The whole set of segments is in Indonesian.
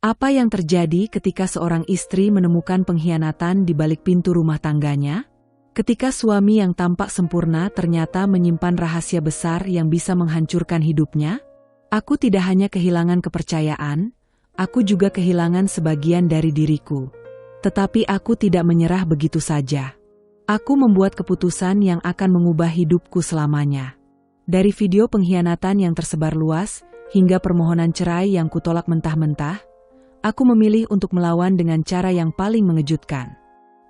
Apa yang terjadi ketika seorang istri menemukan pengkhianatan di balik pintu rumah tangganya? Ketika suami yang tampak sempurna ternyata menyimpan rahasia besar yang bisa menghancurkan hidupnya? Aku tidak hanya kehilangan kepercayaan, aku juga kehilangan sebagian dari diriku. Tetapi aku tidak menyerah begitu saja. Aku membuat keputusan yang akan mengubah hidupku selamanya. Dari video pengkhianatan yang tersebar luas, hingga permohonan cerai yang kutolak mentah-mentah, aku memilih untuk melawan dengan cara yang paling mengejutkan.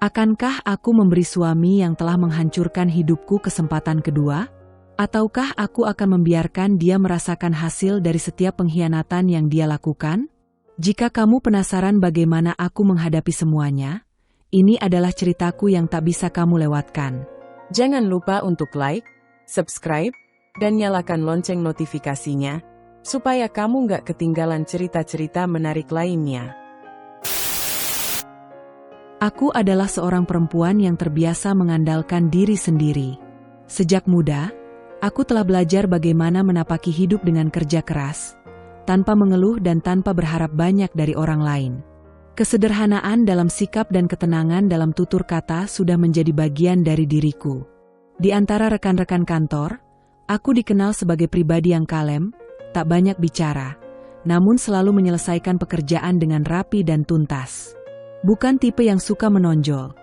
Akankah aku memberi suami yang telah menghancurkan hidupku kesempatan kedua? Ataukah aku akan membiarkan dia merasakan hasil dari setiap pengkhianatan yang dia lakukan? Jika kamu penasaran bagaimana aku menghadapi semuanya, ini adalah ceritaku yang tak bisa kamu lewatkan. Jangan lupa untuk like, subscribe, dan nyalakan lonceng notifikasinya, supaya kamu nggak ketinggalan cerita-cerita menarik lainnya. Aku adalah seorang perempuan yang terbiasa mengandalkan diri sendiri. Sejak muda, aku telah belajar bagaimana menapaki hidup dengan kerja keras, tanpa mengeluh dan tanpa berharap banyak dari orang lain. Kesederhanaan dalam sikap dan ketenangan dalam tutur kata sudah menjadi bagian dari diriku. Di antara rekan-rekan kantor, aku dikenal sebagai pribadi yang kalem, tak banyak bicara, namun selalu menyelesaikan pekerjaan dengan rapi dan tuntas. Bukan tipe yang suka menonjol,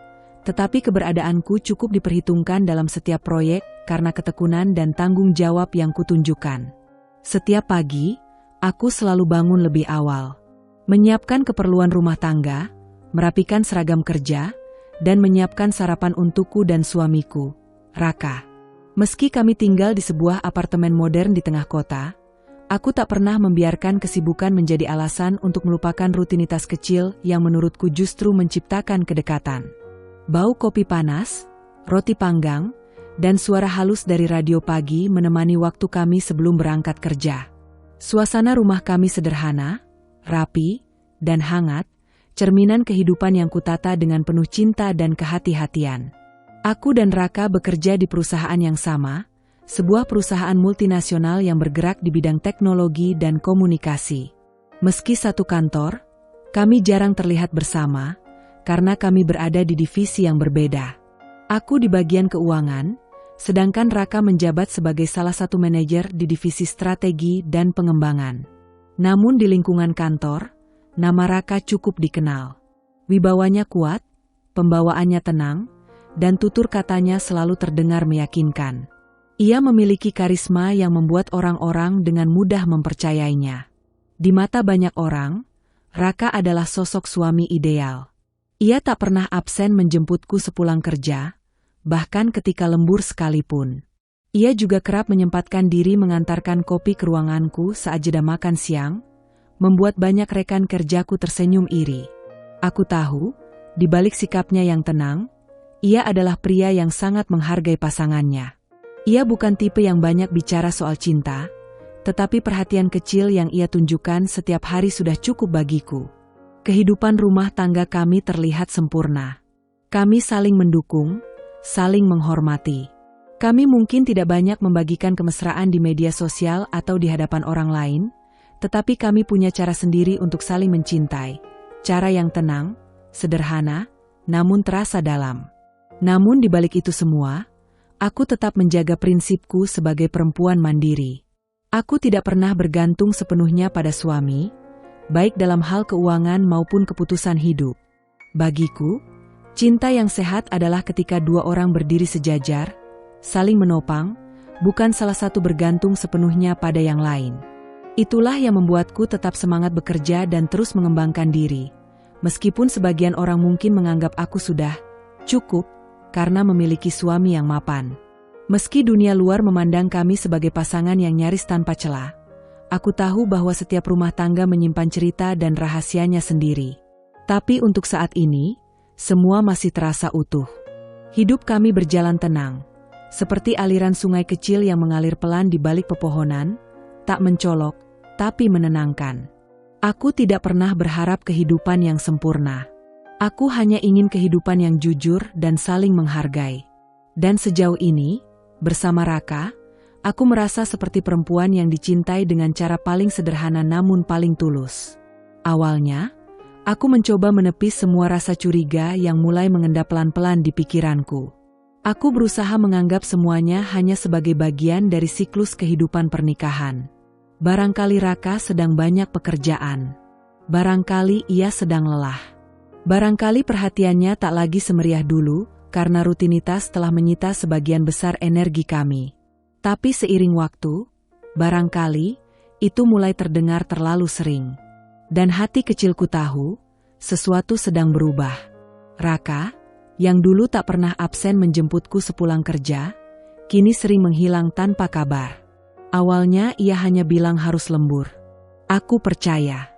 tetapi keberadaanku cukup diperhitungkan dalam setiap proyek karena ketekunan dan tanggung jawab yang kutunjukkan. Setiap pagi, aku selalu bangun lebih awal, menyiapkan keperluan rumah tangga, merapikan seragam kerja, dan menyiapkan sarapan untukku dan suamiku, Raka. Meski kami tinggal di sebuah apartemen modern di tengah kota, aku tak pernah membiarkan kesibukan menjadi alasan untuk melupakan rutinitas kecil yang menurutku justru menciptakan kedekatan. Bau kopi panas, roti panggang, dan suara halus dari radio pagi menemani waktu kami sebelum berangkat kerja. Suasana rumah kami sederhana, rapi, dan hangat, cerminan kehidupan yang kutata dengan penuh cinta dan kehati-hatian. Aku dan Raka bekerja di perusahaan yang sama, sebuah perusahaan multinasional yang bergerak di bidang teknologi dan komunikasi. Meski satu kantor, kami jarang terlihat bersama, karena kami berada di divisi yang berbeda. Aku di bagian keuangan, sedangkan Raka menjabat sebagai salah satu manajer di divisi strategi dan pengembangan. Namun di lingkungan kantor, nama Raka cukup dikenal. Wibawanya kuat, pembawaannya tenang, dan tutur katanya selalu terdengar meyakinkan. Ia memiliki karisma yang membuat orang-orang dengan mudah mempercayainya. Di mata banyak orang, Raka adalah sosok suami ideal. Ia tak pernah absen menjemputku sepulang kerja, bahkan ketika lembur sekalipun. Ia juga kerap menyempatkan diri mengantarkan kopi ke ruanganku saat jeda makan siang, membuat banyak rekan kerjaku tersenyum iri. Aku tahu, di balik sikapnya yang tenang, ia adalah pria yang sangat menghargai pasangannya. Ia bukan tipe yang banyak bicara soal cinta, tetapi perhatian kecil yang ia tunjukkan setiap hari sudah cukup bagiku. Kehidupan rumah tangga kami terlihat sempurna. Kami saling mendukung, saling menghormati. Kami mungkin tidak banyak membagikan kemesraan di media sosial atau di hadapan orang lain, tetapi kami punya cara sendiri untuk saling mencintai. Cara yang tenang, sederhana, namun terasa dalam. Namun di balik itu semua, aku tetap menjaga prinsipku sebagai perempuan mandiri. Aku tidak pernah bergantung sepenuhnya pada suami, baik dalam hal keuangan maupun keputusan hidup. Bagiku, cinta yang sehat adalah ketika dua orang berdiri sejajar, saling menopang, bukan salah satu bergantung sepenuhnya pada yang lain. Itulah yang membuatku tetap semangat bekerja dan terus mengembangkan diri, meskipun sebagian orang mungkin menganggap aku sudah cukup, karena memiliki suami yang mapan. Meski dunia luar memandang kami sebagai pasangan yang nyaris tanpa celah, aku tahu bahwa setiap rumah tangga menyimpan cerita dan rahasianya sendiri. Tapi untuk saat ini, semua masih terasa utuh. Hidup kami berjalan tenang, seperti aliran sungai kecil yang mengalir pelan di balik pepohonan, tak mencolok, tapi menenangkan. Aku tidak pernah berharap kehidupan yang sempurna. Aku hanya ingin kehidupan yang jujur dan saling menghargai. Dan sejauh ini, bersama Raka, aku merasa seperti perempuan yang dicintai dengan cara paling sederhana namun paling tulus. Awalnya, aku mencoba menepis semua rasa curiga yang mulai mengendap pelan-pelan di pikiranku. Aku berusaha menganggap semuanya hanya sebagai bagian dari siklus kehidupan pernikahan. Barangkali Raka sedang banyak pekerjaan. Barangkali ia sedang lelah. Barangkali perhatiannya tak lagi semeriah dulu karena rutinitas telah menyita sebagian besar energi kami. Tapi seiring waktu, barangkali itu mulai terdengar terlalu sering. Dan hati kecilku tahu, sesuatu sedang berubah. Raka, yang dulu tak pernah absen menjemputku sepulang kerja, kini sering menghilang tanpa kabar. Awalnya ia hanya bilang harus lembur. Aku percaya.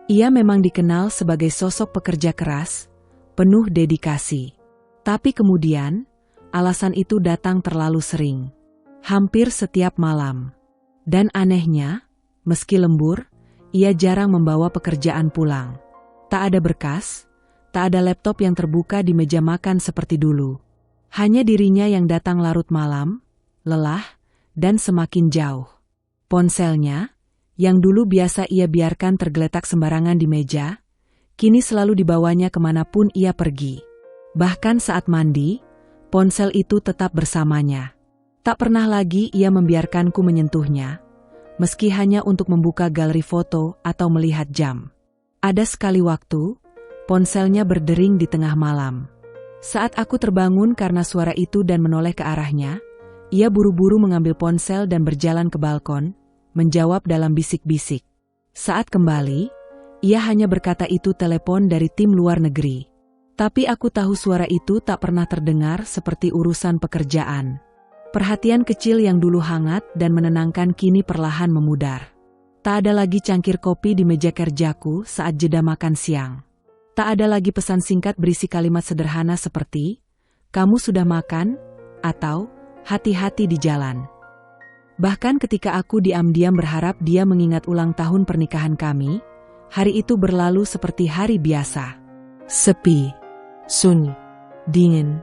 Ia memang dikenal sebagai sosok pekerja keras, penuh dedikasi. Tapi kemudian, alasan itu datang terlalu sering. Hampir setiap malam. Dan anehnya, meski lembur, ia jarang membawa pekerjaan pulang. Tak ada berkas, tak ada laptop yang terbuka di meja makan seperti dulu. Hanya dirinya yang datang larut malam, lelah, dan semakin jauh. Ponselnya, yang dulu biasa ia biarkan tergeletak sembarangan di meja, kini selalu dibawanya kemanapun ia pergi. Bahkan saat mandi, ponsel itu tetap bersamanya. Tak pernah lagi ia membiarkanku menyentuhnya, meski hanya untuk membuka galeri foto atau melihat jam. Ada sekali waktu, ponselnya berdering di tengah malam. Saat aku terbangun karena suara itu dan menoleh ke arahnya, ia buru-buru mengambil ponsel dan berjalan ke balkon, menjawab dalam bisik-bisik. Saat kembali, ia hanya berkata itu telepon dari tim luar negeri. Tapi aku tahu suara itu tak pernah terdengar seperti urusan pekerjaan. Perhatian kecil yang dulu hangat dan menenangkan kini perlahan memudar. Tak ada lagi cangkir kopi di meja kerjaku saat jeda makan siang. Tak ada lagi pesan singkat berisi kalimat sederhana seperti, "Kamu sudah makan?" atau "Hati-hati di jalan." Bahkan ketika aku diam-diam berharap dia mengingat ulang tahun pernikahan kami, hari itu berlalu seperti hari biasa. Sepi, sunyi, dingin.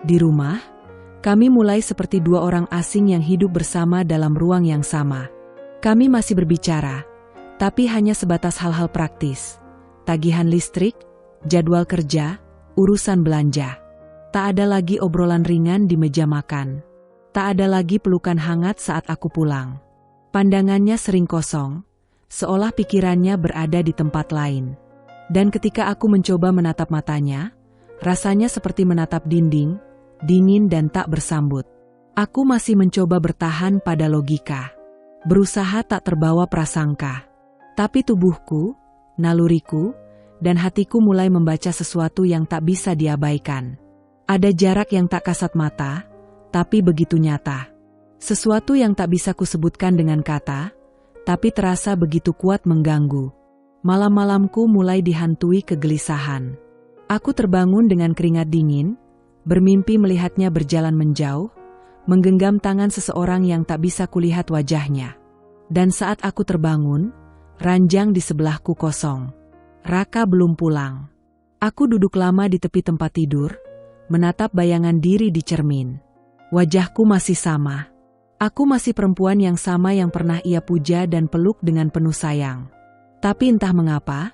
Di rumah, kami mulai seperti dua orang asing yang hidup bersama dalam ruang yang sama. Kami masih berbicara, tapi hanya sebatas hal-hal praktis. Tagihan listrik, jadwal kerja, urusan belanja. Tak ada lagi obrolan ringan di meja makan. Tak ada lagi pelukan hangat saat aku pulang. Pandangannya sering kosong, seolah pikirannya berada di tempat lain. Dan ketika aku mencoba menatap matanya, rasanya seperti menatap dinding, dingin dan tak bersambut. Aku masih mencoba bertahan pada logika. Berusaha tak terbawa prasangka. Tapi tubuhku, naluriku, dan hatiku mulai membaca sesuatu yang tak bisa diabaikan. Ada jarak yang tak kasat mata, tapi begitu nyata. Sesuatu yang tak bisa kusebutkan dengan kata, tapi terasa begitu kuat mengganggu. Malam-malamku mulai dihantui kegelisahan. Aku terbangun dengan keringat dingin, bermimpi melihatnya berjalan menjauh, menggenggam tangan seseorang yang tak bisa kulihat wajahnya. Dan saat aku terbangun, ranjang di sebelahku kosong. Raka belum pulang. Aku duduk lama di tepi tempat tidur, menatap bayangan diri di cermin. Wajahku masih sama. Aku masih perempuan yang sama yang pernah ia puja dan peluk dengan penuh sayang. Tapi entah mengapa,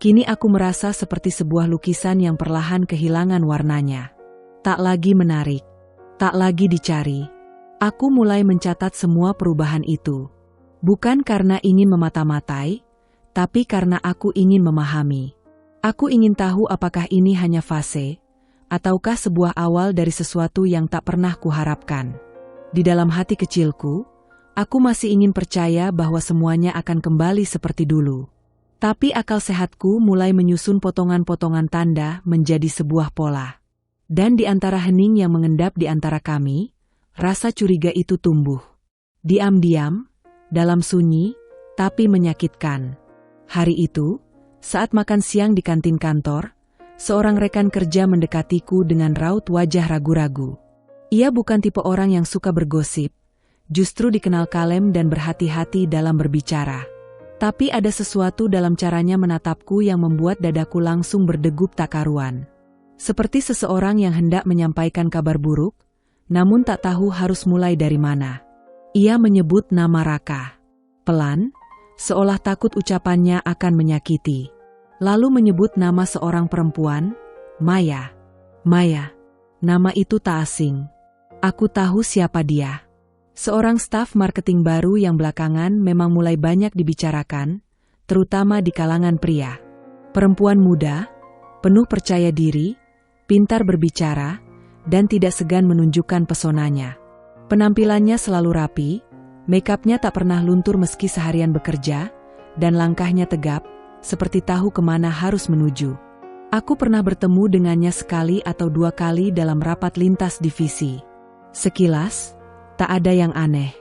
kini aku merasa seperti sebuah lukisan yang perlahan kehilangan warnanya. Tak lagi menarik, tak lagi dicari. Aku mulai mencatat semua perubahan itu. Bukan karena ingin memata-matai, tapi karena aku ingin memahami. Aku ingin tahu apakah ini hanya fase, ataukah sebuah awal dari sesuatu yang tak pernah kuharapkan. Di dalam hati kecilku, aku masih ingin percaya bahwa semuanya akan kembali seperti dulu. Tapi akal sehatku mulai menyusun potongan-potongan tanda menjadi sebuah pola. Dan di antara hening yang mengendap di antara kami, rasa curiga itu tumbuh. Diam-diam, dalam sunyi, tapi menyakitkan. Hari itu, saat makan siang di kantin kantor, seorang rekan kerja mendekatiku dengan raut wajah ragu-ragu. Ia bukan tipe orang yang suka bergosip, justru dikenal kalem dan berhati-hati dalam berbicara. Tapi ada sesuatu dalam caranya menatapku yang membuat dadaku langsung berdegup tak karuan. Seperti seseorang yang hendak menyampaikan kabar buruk, namun tak tahu harus mulai dari mana. Ia menyebut nama Raka. Pelan, seolah takut ucapannya akan menyakiti. lalu menyebut nama seorang perempuan, Maya. Maya, nama itu tak asing. Aku tahu siapa dia. Seorang staf marketing baru yang belakangan memang mulai banyak dibicarakan, terutama di kalangan pria. Perempuan muda, penuh percaya diri, pintar berbicara, dan tidak segan menunjukkan pesonanya. Penampilannya selalu rapi, make-upnya tak pernah luntur meski seharian bekerja, dan langkahnya tegap, seperti tahu kemana harus menuju. Aku pernah bertemu dengannya sekali atau dua kali dalam rapat lintas divisi. Sekilas, tak ada yang aneh.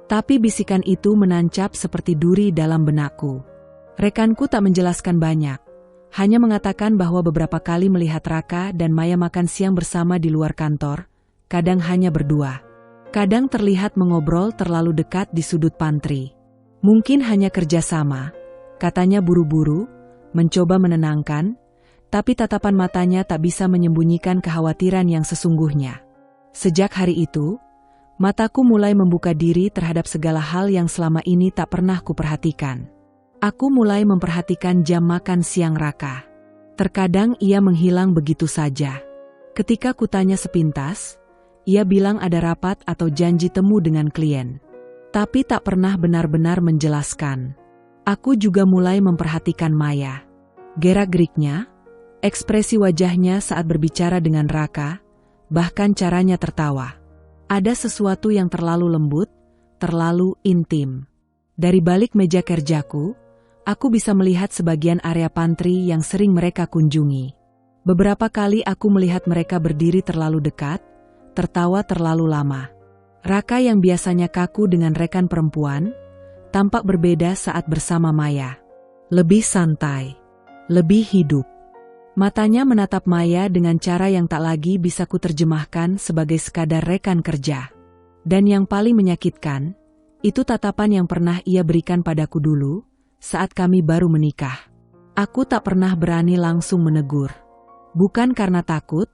Tapi bisikan itu menancap seperti duri dalam benakku. Rekanku tak menjelaskan banyak, hanya mengatakan bahwa beberapa kali melihat Raka dan Maya makan siang bersama di luar kantor, kadang hanya berdua. Kadang terlihat mengobrol terlalu dekat di sudut pantry. Mungkin hanya kerjasama, katanya buru-buru, mencoba menenangkan, tapi tatapan matanya tak bisa menyembunyikan kekhawatiran yang sesungguhnya. Sejak hari itu, mataku mulai membuka diri terhadap segala hal yang selama ini tak pernah kuperhatikan. Aku mulai memperhatikan jam makan siang Raka. Terkadang ia menghilang begitu saja. Ketika kutanya sepintas, ia bilang ada rapat atau janji temu dengan klien. Tapi tak pernah benar-benar menjelaskan. Aku juga mulai memperhatikan Maya. Gerak-geriknya, ekspresi wajahnya saat berbicara dengan Raka, bahkan caranya tertawa. Ada sesuatu yang terlalu lembut, terlalu intim. Dari balik meja kerjaku, aku bisa melihat sebagian area pantry yang sering mereka kunjungi. Beberapa kali aku melihat mereka berdiri terlalu dekat, tertawa terlalu lama. Raka yang biasanya kaku dengan rekan perempuan, tampak berbeda saat bersama Maya. Lebih santai, lebih hidup. Matanya menatap Maya dengan cara yang tak lagi bisa kuterjemahkan sebagai sekadar rekan kerja. Dan yang paling menyakitkan, itu tatapan yang pernah ia berikan padaku dulu, saat kami baru menikah. Aku tak pernah berani langsung menegur. Bukan karena takut,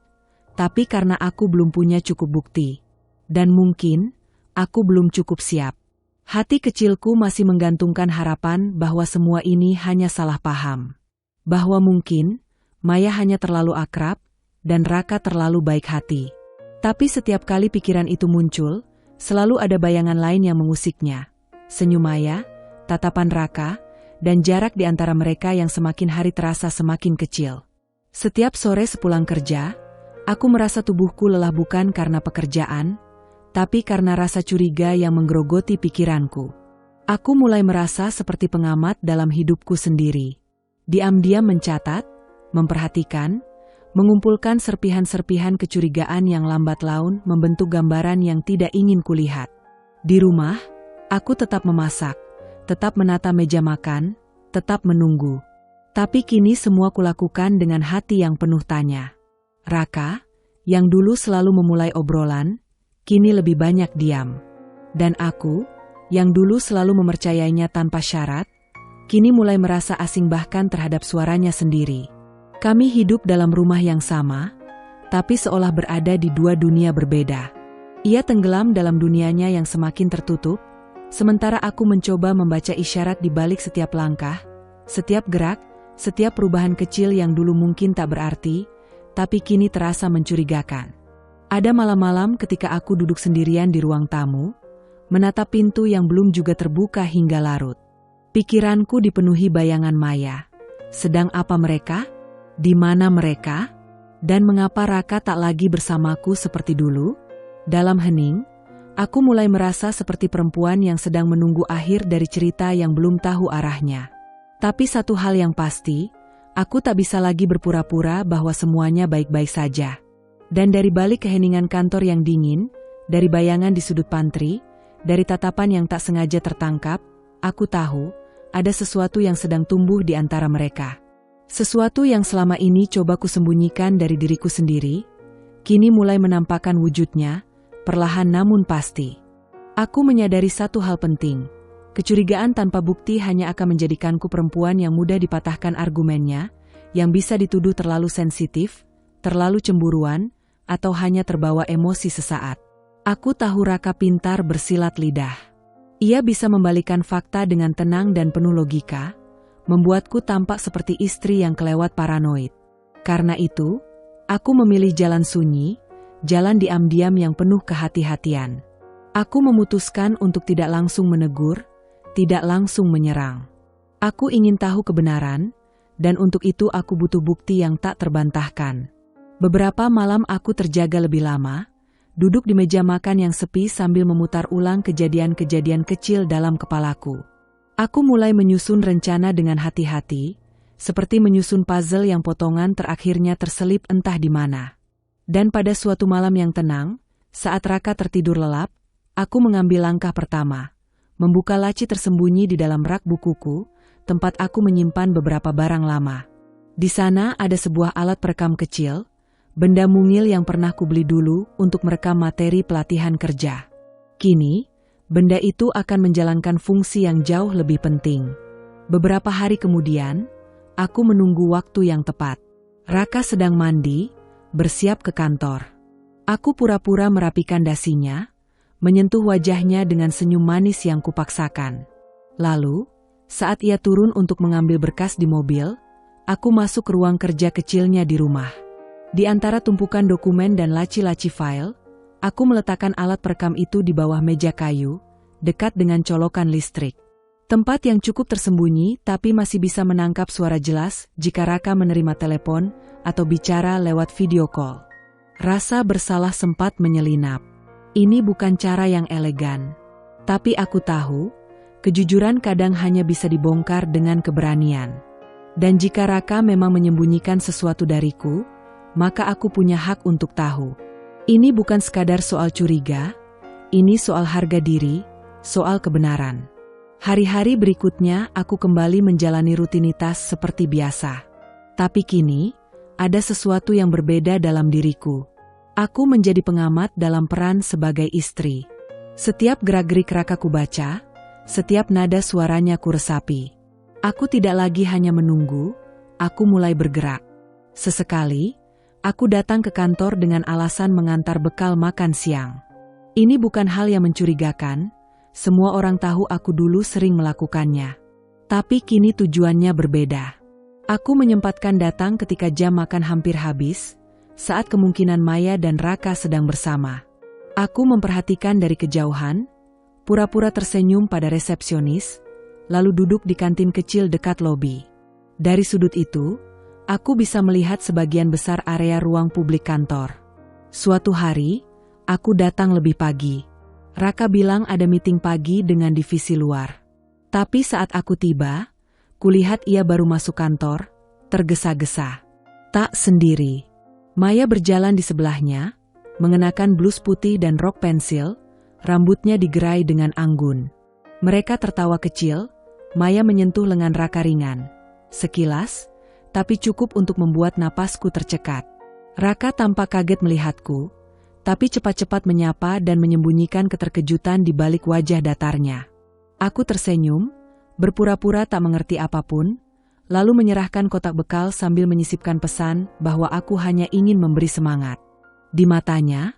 tapi karena aku belum punya cukup bukti. Dan mungkin, aku belum cukup siap. Hati kecilku masih menggantungkan harapan bahwa semua ini hanya salah paham. Bahwa mungkin, Maya hanya terlalu akrab, dan Raka terlalu baik hati. Tapi setiap kali pikiran itu muncul, selalu ada bayangan lain yang mengusiknya. Senyum Maya, tatapan Raka, dan jarak di antara mereka yang semakin hari terasa semakin kecil. Setiap sore sepulang kerja, aku merasa tubuhku lelah bukan karena pekerjaan, tapi karena rasa curiga yang menggerogoti pikiranku. Aku mulai merasa seperti pengamat dalam hidupku sendiri. Diam-diam mencatat, memperhatikan, mengumpulkan serpihan-serpihan kecurigaan yang lambat laun membentuk gambaran yang tidak ingin kulihat. Di rumah, aku tetap memasak, tetap menata meja makan, tetap menunggu. Tapi kini semua kulakukan dengan hati yang penuh tanya. Raka, yang dulu selalu memulai obrolan, kini lebih banyak diam. Dan aku, yang dulu selalu mempercayainya tanpa syarat, kini mulai merasa asing bahkan terhadap suaranya sendiri. Kami hidup dalam rumah yang sama, tapi seolah berada di dua dunia berbeda. Ia tenggelam dalam dunianya yang semakin tertutup, sementara aku mencoba membaca isyarat di balik setiap langkah, setiap gerak, setiap perubahan kecil yang dulu mungkin tak berarti, tapi kini terasa mencurigakan. Ada malam-malam ketika aku duduk sendirian di ruang tamu, menatap pintu yang belum juga terbuka hingga larut. Pikiranku dipenuhi bayangan Maya. Sedang apa mereka? Di mana mereka? Dan mengapa Raka tak lagi bersamaku seperti dulu? Dalam hening, aku mulai merasa seperti perempuan yang sedang menunggu akhir dari cerita yang belum tahu arahnya. Tapi satu hal yang pasti, aku tak bisa lagi berpura-pura bahwa semuanya baik-baik saja. Dan dari balik keheningan kantor yang dingin, dari bayangan di sudut pantry, dari tatapan yang tak sengaja tertangkap, aku tahu, ada sesuatu yang sedang tumbuh di antara mereka. Sesuatu yang selama ini coba kusembunyikan dari diriku sendiri, kini mulai menampakkan wujudnya, perlahan namun pasti. Aku menyadari satu hal penting. Kecurigaan tanpa bukti hanya akan menjadikanku perempuan yang mudah dipatahkan argumennya, yang bisa dituduh terlalu sensitif, terlalu cemburuan, atau hanya terbawa emosi sesaat. Aku tahu Raka pintar bersilat lidah. Ia bisa membalikan fakta dengan tenang dan penuh logika, membuatku tampak seperti istri yang kelewat paranoid. Karena itu, aku memilih jalan sunyi, jalan diam-diam yang penuh kehati-hatian. Aku memutuskan untuk tidak langsung menegur, tidak langsung menyerang. Aku ingin tahu kebenaran, dan untuk itu aku butuh bukti yang tak terbantahkan. Beberapa malam aku terjaga lebih lama, duduk di meja makan yang sepi sambil memutar ulang kejadian-kejadian kecil dalam kepalaku. Aku mulai menyusun rencana dengan hati-hati, seperti menyusun puzzle yang potongan terakhirnya terselip entah di mana. Dan pada suatu malam yang tenang, saat Raka tertidur lelap, aku mengambil langkah pertama, membuka laci tersembunyi di dalam rak bukuku, tempat aku menyimpan beberapa barang lama. Di sana ada sebuah alat perekam kecil, benda mungil yang pernah kubeli dulu untuk merekam materi pelatihan kerja. Kini, benda itu akan menjalankan fungsi yang jauh lebih penting. Beberapa hari kemudian, aku menunggu waktu yang tepat. Raka sedang mandi, bersiap ke kantor. Aku pura-pura merapikan dasinya, menyentuh wajahnya dengan senyum manis yang kupaksakan. Lalu, saat ia turun untuk mengambil berkas di mobil, aku masuk ke ruang kerja kecilnya di rumah. Di antara tumpukan dokumen dan laci-laci file, aku meletakkan alat perekam itu di bawah meja kayu, dekat dengan colokan listrik. Tempat yang cukup tersembunyi tapi masih bisa menangkap suara jelas jika Raka menerima telepon atau bicara lewat video call. Rasa bersalah sempat menyelinap. Ini bukan cara yang elegan. Tapi aku tahu, kejujuran kadang hanya bisa dibongkar dengan keberanian. Dan jika Raka memang menyembunyikan sesuatu dariku, maka aku punya hak untuk tahu. Ini bukan sekadar soal curiga, ini soal harga diri, soal kebenaran. Hari-hari berikutnya aku kembali menjalani rutinitas seperti biasa. Tapi kini, ada sesuatu yang berbeda dalam diriku. Aku menjadi pengamat dalam peran sebagai istri. Setiap gerak-gerik Raka kubaca, setiap nada suaranya kuresapi. Aku tidak lagi hanya menunggu, aku mulai bergerak. Sesekali, aku datang ke kantor dengan alasan mengantar bekal makan siang. Ini bukan hal yang mencurigakan, semua orang tahu aku dulu sering melakukannya. Tapi kini tujuannya berbeda. Aku menyempatkan datang ketika jam makan hampir habis, saat kemungkinan Maya dan Raka sedang bersama. Aku memperhatikan dari kejauhan, pura-pura tersenyum pada resepsionis, lalu duduk di kantin kecil dekat lobi. Dari sudut itu, aku bisa melihat sebagian besar area ruang publik kantor. Suatu hari, aku datang lebih pagi. Raka bilang ada meeting pagi dengan divisi luar. Tapi saat aku tiba, kulihat ia baru masuk kantor, tergesa-gesa. Tak sendiri. Maya berjalan di sebelahnya, mengenakan blus putih dan rok pensil, rambutnya digerai dengan anggun. Mereka tertawa kecil, Maya menyentuh lengan Raka ringan. Sekilas, tapi cukup untuk membuat napasku tercekat. Raka tampak kaget melihatku, tapi cepat-cepat menyapa dan menyembunyikan keterkejutan di balik wajah datarnya. Aku tersenyum, berpura-pura tak mengerti apapun, lalu menyerahkan kotak bekal sambil menyisipkan pesan bahwa aku hanya ingin memberi semangat. Di matanya,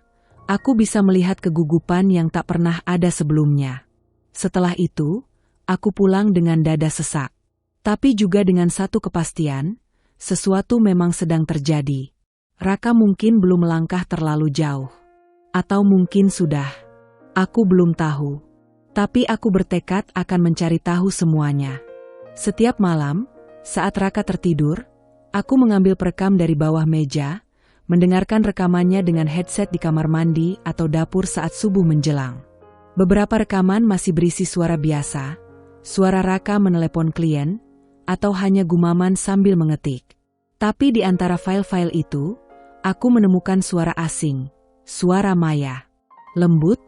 aku bisa melihat kegugupan yang tak pernah ada sebelumnya. Setelah itu, aku pulang dengan dada sesak. Tapi juga dengan satu kepastian, sesuatu memang sedang terjadi. Raka mungkin belum melangkah terlalu jauh. Atau mungkin sudah. Aku belum tahu. Tapi aku bertekad akan mencari tahu semuanya. Setiap malam, saat Raka tertidur, aku mengambil perekam dari bawah meja, mendengarkan rekamannya dengan headset di kamar mandi atau dapur saat subuh menjelang. Beberapa rekaman masih berisi suara biasa, suara Raka menelepon klien, atau hanya gumaman sambil mengetik. Tapi di antara file-file itu, aku menemukan suara asing, suara Maya. Lembut,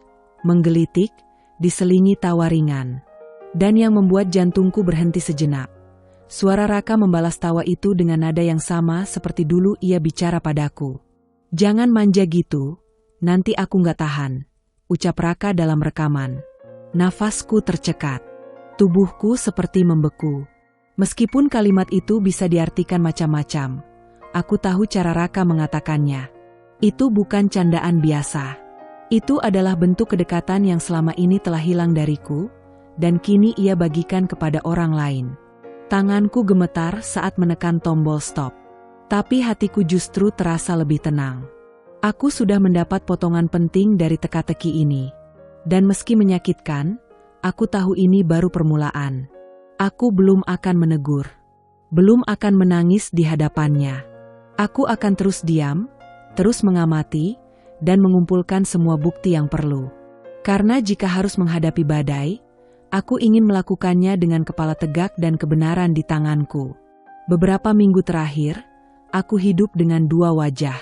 menggelitik, diselingi tawa ringan. Dan yang membuat jantungku berhenti sejenak. Suara Raka membalas tawa itu dengan nada yang sama seperti dulu ia bicara padaku. "Jangan manja gitu, nanti aku nggak tahan," ucap Raka dalam rekaman. Nafasku tercekat. Tubuhku seperti membeku. Meskipun kalimat itu bisa diartikan macam-macam, aku tahu cara Raka mengatakannya. Itu bukan candaan biasa. Itu adalah bentuk kedekatan yang selama ini telah hilang dariku, dan kini ia bagikan kepada orang lain. Tanganku gemetar saat menekan tombol stop. Tapi hatiku justru terasa lebih tenang. Aku sudah mendapat potongan penting dari teka-teki ini. Dan meski menyakitkan, aku tahu ini baru permulaan. Aku belum akan menegur. Belum akan menangis di hadapannya. Aku akan terus diam, terus mengamati, dan mengumpulkan semua bukti yang perlu. Karena jika harus menghadapi badai, aku ingin melakukannya dengan kepala tegak dan kebenaran di tanganku. Beberapa minggu terakhir, aku hidup dengan dua wajah.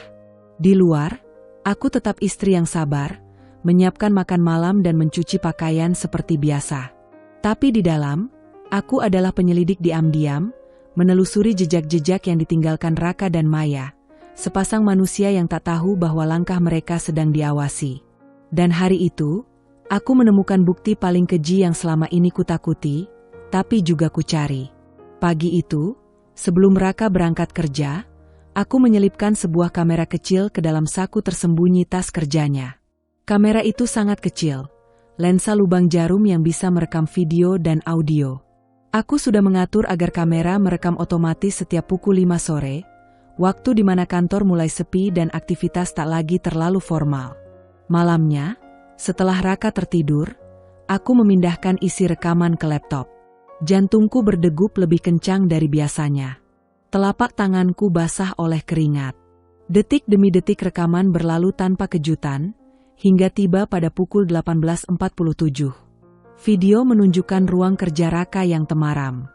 Di luar, aku tetap istri yang sabar, menyiapkan makan malam dan mencuci pakaian seperti biasa. Tapi di dalam, aku adalah penyelidik diam-diam, menelusuri jejak-jejak yang ditinggalkan Raka dan Maya, sepasang manusia yang tak tahu bahwa langkah mereka sedang diawasi. Dan hari itu, aku menemukan bukti paling keji yang selama ini kutakuti, tapi juga kucari. Pagi itu, sebelum Raka berangkat kerja, aku menyelipkan sebuah kamera kecil ke dalam saku tersembunyi tas kerjanya. Kamera itu sangat kecil, lensa lubang jarum yang bisa merekam video dan audio. Aku sudah mengatur agar kamera merekam otomatis setiap pukul 5 sore, waktu di mana kantor mulai sepi dan aktivitas tak lagi terlalu formal. Malamnya, setelah Raka tertidur, aku memindahkan isi rekaman ke laptop. Jantungku berdegup lebih kencang dari biasanya. Telapak tanganku basah oleh keringat. Detik demi detik rekaman berlalu tanpa kejutan, hingga tiba pada pukul 18.47. Video menunjukkan ruang kerja Raka yang temaram.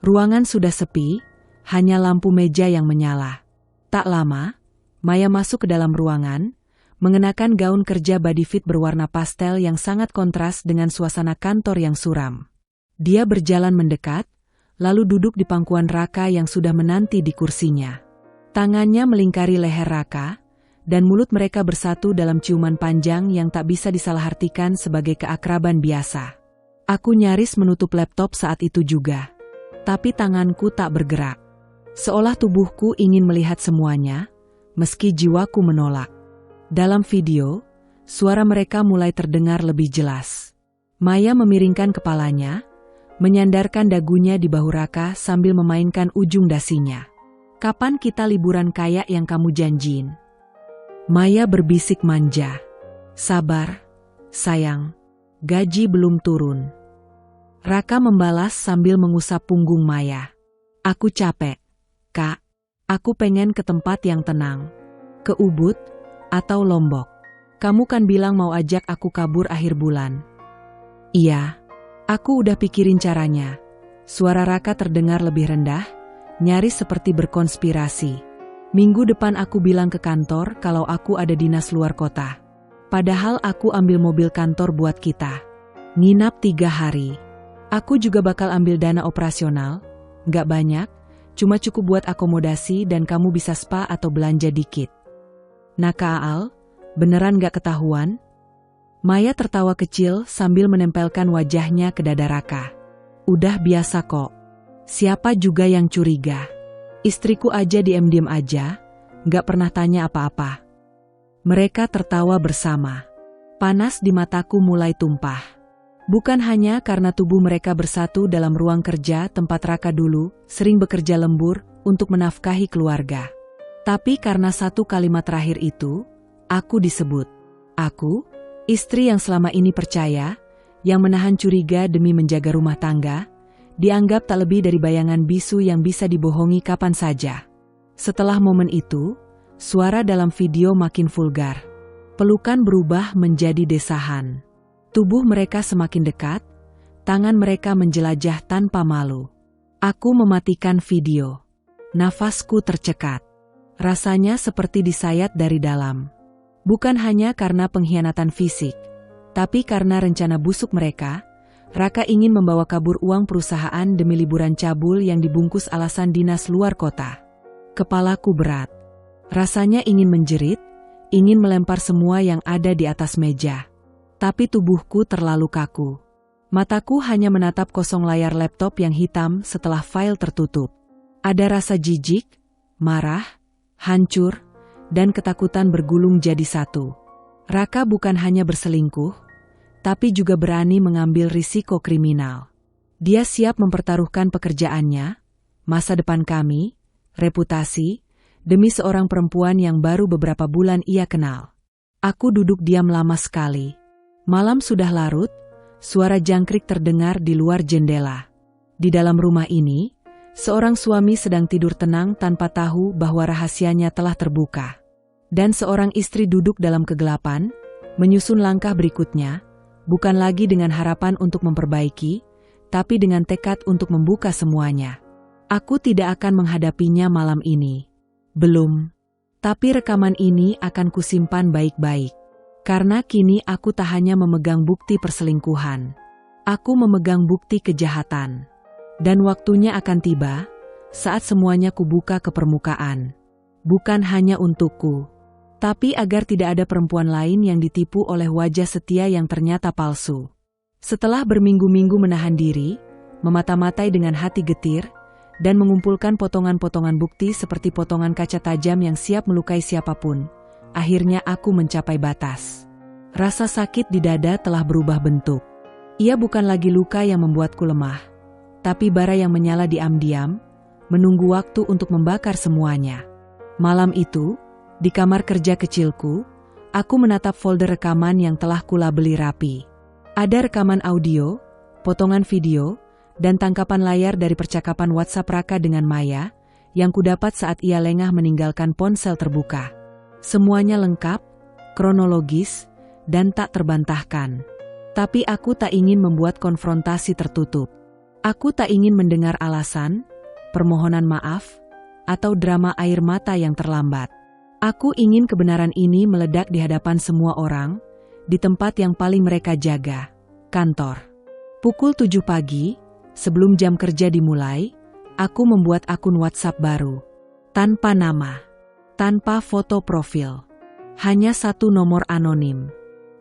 Ruangan sudah sepi, hanya lampu meja yang menyala. Tak lama, Maya masuk ke dalam ruangan, mengenakan gaun kerja body fit berwarna pastel yang sangat kontras dengan suasana kantor yang suram. Dia berjalan mendekat, lalu duduk di pangkuan Raka yang sudah menanti di kursinya. Tangannya melingkari leher Raka, dan mulut mereka bersatu dalam ciuman panjang yang tak bisa disalahartikan sebagai keakraban biasa. Aku nyaris menutup laptop saat itu juga. Tapi tanganku tak bergerak. Seolah tubuhku ingin melihat semuanya, meski jiwaku menolak. Dalam video, suara mereka mulai terdengar lebih jelas. Maya memiringkan kepalanya, menyandarkan dagunya di bahu Raka sambil memainkan ujung dasinya. "Kapan kita liburan kayak yang kamu janjiin?" Maya berbisik manja. "Sabar, sayang. Gaji belum turun." Raka membalas sambil mengusap punggung Maya. "Aku capek, Kak. Aku pengen ke tempat yang tenang. Ke Ubud atau Lombok. Kamu kan bilang mau ajak aku kabur akhir bulan." "Iya, aku udah pikirin caranya." Suara Raka terdengar lebih rendah, nyaris seperti berkonspirasi. "Minggu depan aku bilang ke kantor kalau aku ada dinas luar kota. Padahal aku ambil mobil kantor buat kita. Nginap 3 hari. Aku juga bakal ambil dana operasional, nggak banyak, cuma cukup buat akomodasi dan kamu bisa spa atau belanja dikit." "Nah Kak Aal, beneran nggak ketahuan?" Maya tertawa kecil sambil menempelkan wajahnya ke dada Raka. "Udah biasa kok. Siapa juga yang curiga? Istriku aja diem-diem aja, nggak pernah tanya apa-apa." Mereka tertawa bersama. Panas di mataku mulai tumpah. Bukan hanya karena tubuh mereka bersatu dalam ruang kerja tempat Raka dulu sering bekerja lembur untuk menafkahi keluarga. Tapi karena satu kalimat terakhir itu, aku disebut. Aku, istri yang selama ini percaya, yang menahan curiga demi menjaga rumah tangga, dianggap tak lebih dari bayangan bisu yang bisa dibohongi kapan saja. Setelah momen itu, suara dalam video makin vulgar. Pelukan berubah menjadi desahan. Tubuh mereka semakin dekat, tangan mereka menjelajah tanpa malu. Aku mematikan video. Nafasku tercekat. Rasanya seperti disayat dari dalam. Bukan hanya karena pengkhianatan fisik, tapi karena rencana busuk mereka. Raka ingin membawa kabur uang perusahaan demi liburan cabul yang dibungkus alasan dinas luar kota. Kepalaku berat. Rasanya ingin menjerit, ingin melempar semua yang ada di atas meja. Tapi tubuhku terlalu kaku. Mataku hanya menatap kosong layar laptop yang hitam setelah file tertutup. Ada rasa jijik, marah, hancur, dan ketakutan bergulung jadi satu. Raka bukan hanya berselingkuh, tapi juga berani mengambil risiko kriminal. Dia siap mempertaruhkan pekerjaannya, masa depan kami, reputasi, demi seorang perempuan yang baru beberapa bulan ia kenal. Aku duduk diam lama sekali. Malam sudah larut, suara jangkrik terdengar di luar jendela. Di dalam rumah ini, seorang suami sedang tidur tenang tanpa tahu bahwa rahasianya telah terbuka. Dan seorang istri duduk dalam kegelapan, menyusun langkah berikutnya, bukan lagi dengan harapan untuk memperbaiki, tapi dengan tekad untuk membuka semuanya. Aku tidak akan menghadapinya malam ini. Belum. Tapi rekaman ini akan kusimpan baik-baik. Karena kini aku tak hanya memegang bukti perselingkuhan. Aku memegang bukti kejahatan. Dan waktunya akan tiba, saat semuanya kubuka ke permukaan. Bukan hanya untukku, tapi agar tidak ada perempuan lain yang ditipu oleh wajah setia yang ternyata palsu. Setelah berminggu-minggu menahan diri, memata-matai dengan hati getir, dan mengumpulkan potongan-potongan bukti seperti potongan kaca tajam yang siap melukai siapapun, akhirnya aku mencapai batas. Rasa sakit di dada telah berubah bentuk. Ia bukan lagi luka yang membuatku lemah, tapi bara yang menyala diam-diam, menunggu waktu untuk membakar semuanya. Malam itu, di kamar kerja kecilku, aku menatap folder rekaman yang telah kulabeli rapi. Ada rekaman audio, potongan video, dan tangkapan layar dari percakapan WhatsApp Raka dengan Maya, yang kudapat saat ia lengah meninggalkan ponsel terbuka. Semuanya lengkap, kronologis, dan tak terbantahkan. Tapi aku tak ingin membuat konfrontasi tertutup. Aku tak ingin mendengar alasan, permohonan maaf, atau drama air mata yang terlambat. Aku ingin kebenaran ini meledak di hadapan semua orang, di tempat yang paling mereka jaga, kantor. Pukul 7 pagi, sebelum jam kerja dimulai, aku membuat akun WhatsApp baru. Tanpa nama, tanpa foto profil, hanya satu nomor anonim.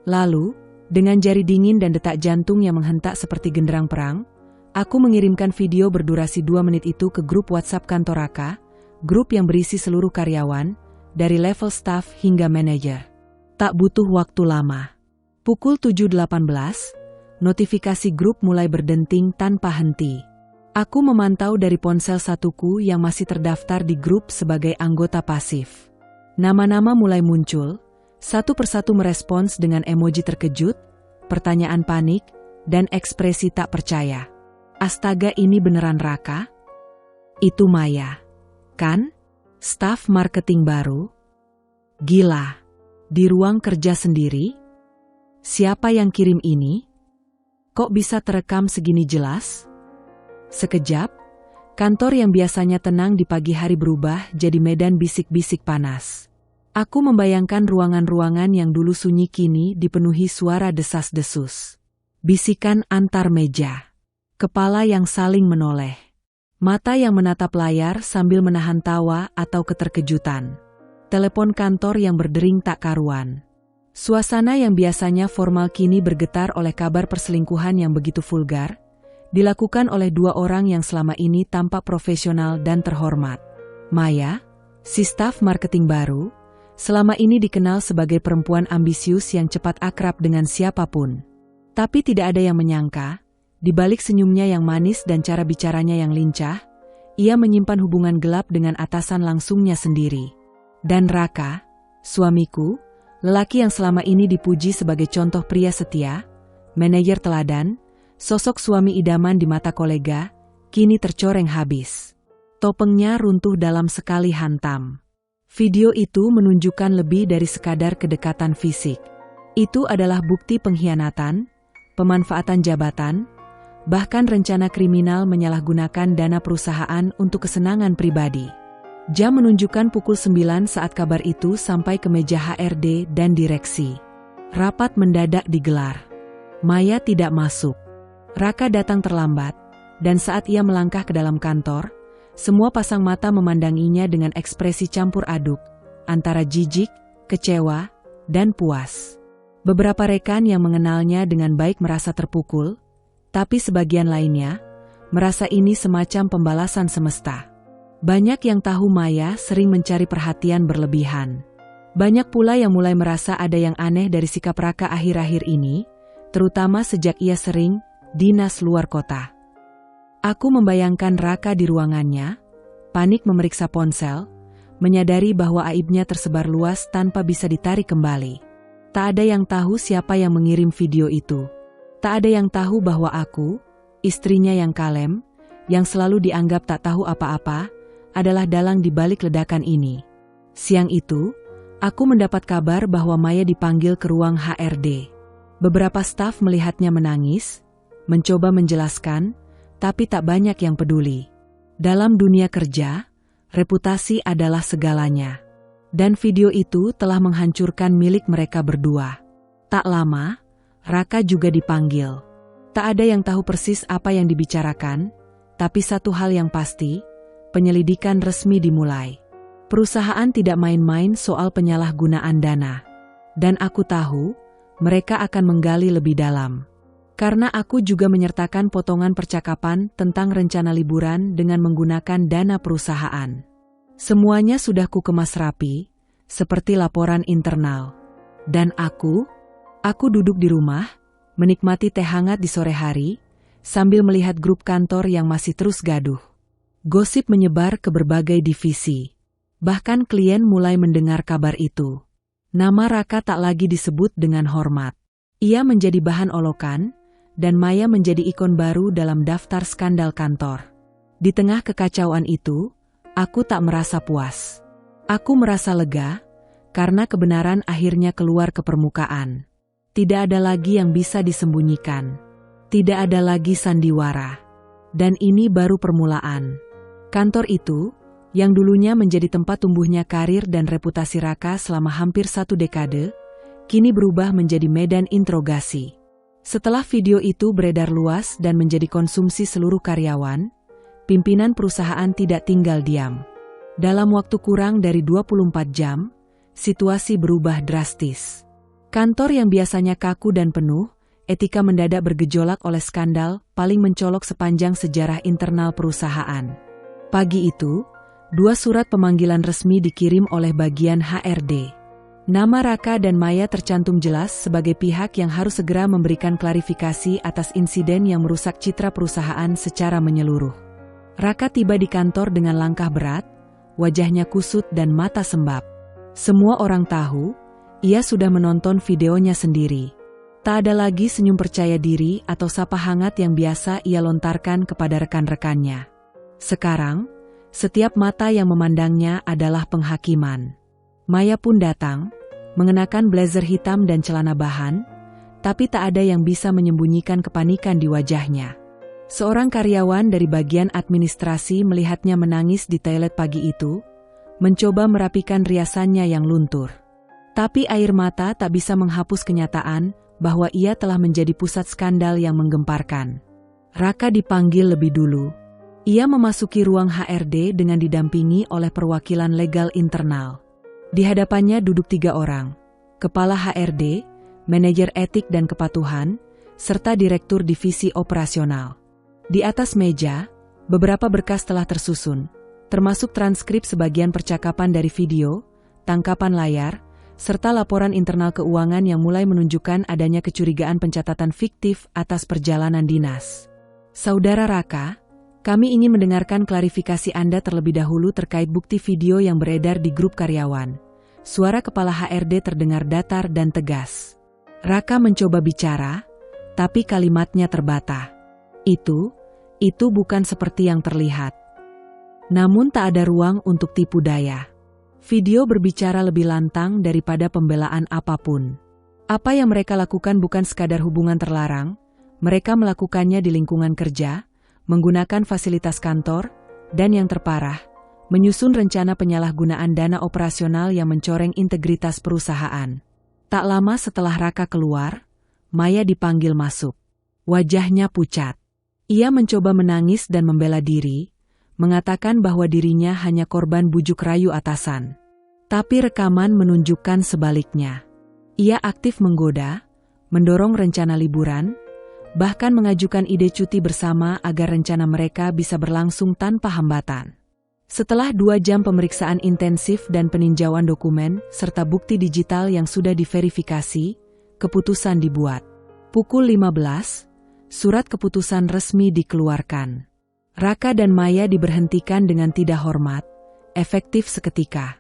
Lalu, dengan jari dingin dan detak jantung yang menghentak seperti genderang perang, aku mengirimkan video berdurasi 2 menit itu ke grup WhatsApp kantor Raka, grup yang berisi seluruh karyawan, dari level staff hingga manajer. Tak butuh waktu lama. Pukul 7.18, notifikasi grup mulai berdenting tanpa henti. Aku memantau dari ponsel satuku yang masih terdaftar di grup sebagai anggota pasif. Nama-nama mulai muncul, satu persatu merespons dengan emoji terkejut, pertanyaan panik, dan ekspresi tak percaya. Astaga, ini beneran Raka? Itu Maya, kan? Staf marketing baru? Gila, di ruang kerja sendiri? Siapa yang kirim ini? Kok bisa terekam segini jelas? Sekejap, kantor yang biasanya tenang di pagi hari berubah jadi medan bisik-bisik panas. Aku membayangkan ruangan-ruangan yang dulu sunyi kini dipenuhi suara desas-desus. Bisikan antar meja. Kepala yang saling menoleh. Mata yang menatap layar sambil menahan tawa atau keterkejutan. Telepon kantor yang berdering tak karuan. Suasana yang biasanya formal kini bergetar oleh kabar perselingkuhan yang begitu vulgar, dilakukan oleh dua orang yang selama ini tampak profesional dan terhormat. Maya, si staf marketing baru, selama ini dikenal sebagai perempuan ambisius yang cepat akrab dengan siapapun. Tapi tidak ada yang menyangka, di balik senyumnya yang manis dan cara bicaranya yang lincah, ia menyimpan hubungan gelap dengan atasan langsungnya sendiri. Dan Raka, suamiku, lelaki yang selama ini dipuji sebagai contoh pria setia, manajer teladan, sosok suami idaman di mata kolega, kini tercoreng habis. Topengnya runtuh dalam sekali hantam. Video itu menunjukkan lebih dari sekadar kedekatan fisik. Itu adalah bukti pengkhianatan, pemanfaatan jabatan, bahkan rencana kriminal menyalahgunakan dana perusahaan untuk kesenangan pribadi. Jam menunjukkan pukul 9 saat kabar itu sampai ke meja HRD dan direksi. Rapat mendadak digelar. Maya tidak masuk. Raka datang terlambat, dan saat ia melangkah ke dalam kantor, semua pasang mata memandanginya dengan ekspresi campur aduk, antara jijik, kecewa, dan puas. Beberapa rekan yang mengenalnya dengan baik merasa terpukul, tapi sebagian lainnya merasa ini semacam pembalasan semesta. Banyak yang tahu Maya sering mencari perhatian berlebihan. Banyak pula yang mulai merasa ada yang aneh dari sikap Raka akhir-akhir ini, terutama sejak ia sering dinas luar kota. Aku membayangkan Raka di ruangannya, panik memeriksa ponsel, menyadari bahwa aibnya tersebar luas tanpa bisa ditarik kembali. Tak ada yang tahu siapa yang mengirim video itu. Tak ada yang tahu bahwa aku, istrinya yang kalem, yang selalu dianggap tak tahu apa-apa, adalah dalang di balik ledakan ini. Siang itu, aku mendapat kabar bahwa Maya dipanggil ke ruang HRD. Beberapa staf melihatnya menangis, mencoba menjelaskan, tapi tak banyak yang peduli. Dalam dunia kerja, reputasi adalah segalanya. Dan video itu telah menghancurkan milik mereka berdua. Tak lama, Raka juga dipanggil. Tak ada yang tahu persis apa yang dibicarakan, tapi satu hal yang pasti, penyelidikan resmi dimulai. Perusahaan tidak main-main soal penyalahgunaan dana. Dan aku tahu, mereka akan menggali lebih dalam. Karena aku juga menyertakan potongan percakapan tentang rencana liburan dengan menggunakan dana perusahaan. Semuanya sudah kukemas rapi, seperti laporan internal. Dan aku duduk di rumah, menikmati teh hangat di sore hari, sambil melihat grup kantor yang masih terus gaduh. Gosip menyebar ke berbagai divisi. Bahkan klien mulai mendengar kabar itu. Nama Raka tak lagi disebut dengan hormat. Ia menjadi bahan olokan, dan Maya menjadi ikon baru dalam daftar skandal kantor. Di tengah kekacauan itu, aku tak merasa puas. Aku merasa lega, karena kebenaran akhirnya keluar ke permukaan. Tidak ada lagi yang bisa disembunyikan. Tidak ada lagi sandiwara. Dan ini baru permulaan. Kantor itu, yang dulunya menjadi tempat tumbuhnya karir dan reputasi Raka selama hampir 1 dekade, kini berubah menjadi medan interogasi. Setelah video itu beredar luas dan menjadi konsumsi seluruh karyawan, pimpinan perusahaan tidak tinggal diam. Dalam waktu kurang dari 24 jam, situasi berubah drastis. Kantor yang biasanya kaku dan penuh, etika mendadak bergejolak oleh skandal paling mencolok sepanjang sejarah internal perusahaan. Pagi itu, 2 surat pemanggilan resmi dikirim oleh bagian HRD. Nama Raka dan Maya tercantum jelas sebagai pihak yang harus segera memberikan klarifikasi atas insiden yang merusak citra perusahaan secara menyeluruh. Raka tiba di kantor dengan langkah berat, wajahnya kusut dan mata sembab. Semua orang tahu, ia sudah menonton videonya sendiri. Tak ada lagi senyum percaya diri atau sapa hangat yang biasa ia lontarkan kepada rekan-rekannya. Sekarang, setiap mata yang memandangnya adalah penghakiman. Maya pun datang, mengenakan blazer hitam dan celana bahan, tapi tak ada yang bisa menyembunyikan kepanikan di wajahnya. Seorang karyawan dari bagian administrasi melihatnya menangis di toilet pagi itu, mencoba merapikan riasannya yang luntur. Tapi air mata tak bisa menghapus kenyataan bahwa ia telah menjadi pusat skandal yang menggemparkan. Raka dipanggil lebih dulu. Ia memasuki ruang HRD dengan didampingi oleh perwakilan legal internal. Di hadapannya duduk 3 orang, Kepala HRD, Manajer Etik dan Kepatuhan, serta Direktur Divisi Operasional. Di atas meja, beberapa berkas telah tersusun, termasuk transkrip sebagian percakapan dari video, tangkapan layar, serta laporan internal keuangan yang mulai menunjukkan adanya kecurigaan pencatatan fiktif atas perjalanan dinas. Saudara Raka, kami ingin mendengarkan klarifikasi Anda terlebih dahulu terkait bukti video yang beredar di grup karyawan. Suara Kepala HRD terdengar datar dan tegas. Raka mencoba bicara, tapi kalimatnya terbata. Itu bukan seperti yang terlihat. Namun tak ada ruang untuk tipu daya. Video berbicara lebih lantang daripada pembelaan apapun. Apa yang mereka lakukan bukan sekadar hubungan terlarang, mereka melakukannya di lingkungan kerja, menggunakan fasilitas kantor, dan yang terparah, menyusun rencana penyalahgunaan dana operasional yang mencoreng integritas perusahaan. Tak lama setelah Raka keluar, Maya dipanggil masuk. Wajahnya pucat. Ia mencoba menangis dan membela diri, mengatakan bahwa dirinya hanya korban bujuk rayu atasan. Tapi rekaman menunjukkan sebaliknya. Ia aktif menggoda, mendorong rencana liburan, bahkan mengajukan ide cuti bersama agar rencana mereka bisa berlangsung tanpa hambatan. Setelah 2 jam pemeriksaan intensif dan peninjauan dokumen serta bukti digital yang sudah diverifikasi, keputusan dibuat. Pukul 15, surat keputusan resmi dikeluarkan. Raka dan Maya diberhentikan dengan tidak hormat, efektif seketika.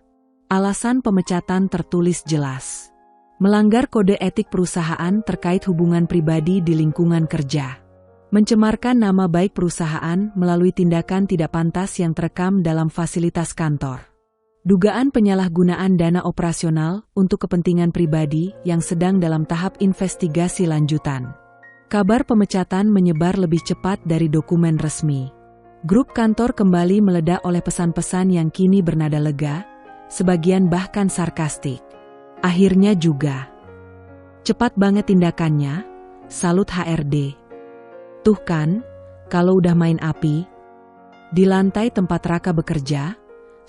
Alasan pemecatan tertulis jelas. Melanggar kode etik perusahaan terkait hubungan pribadi di lingkungan kerja. Mencemarkan nama baik perusahaan melalui tindakan tidak pantas yang terekam dalam fasilitas kantor. Dugaan penyalahgunaan dana operasional untuk kepentingan pribadi yang sedang dalam tahap investigasi lanjutan. Kabar pemecatan menyebar lebih cepat dari dokumen resmi. Grup kantor kembali meledak oleh pesan-pesan yang kini bernada lega, sebagian bahkan sarkastik. Akhirnya juga. Cepat banget tindakannya, salut HRD. Tuh kan, kalau udah main api. Di lantai tempat Raka bekerja,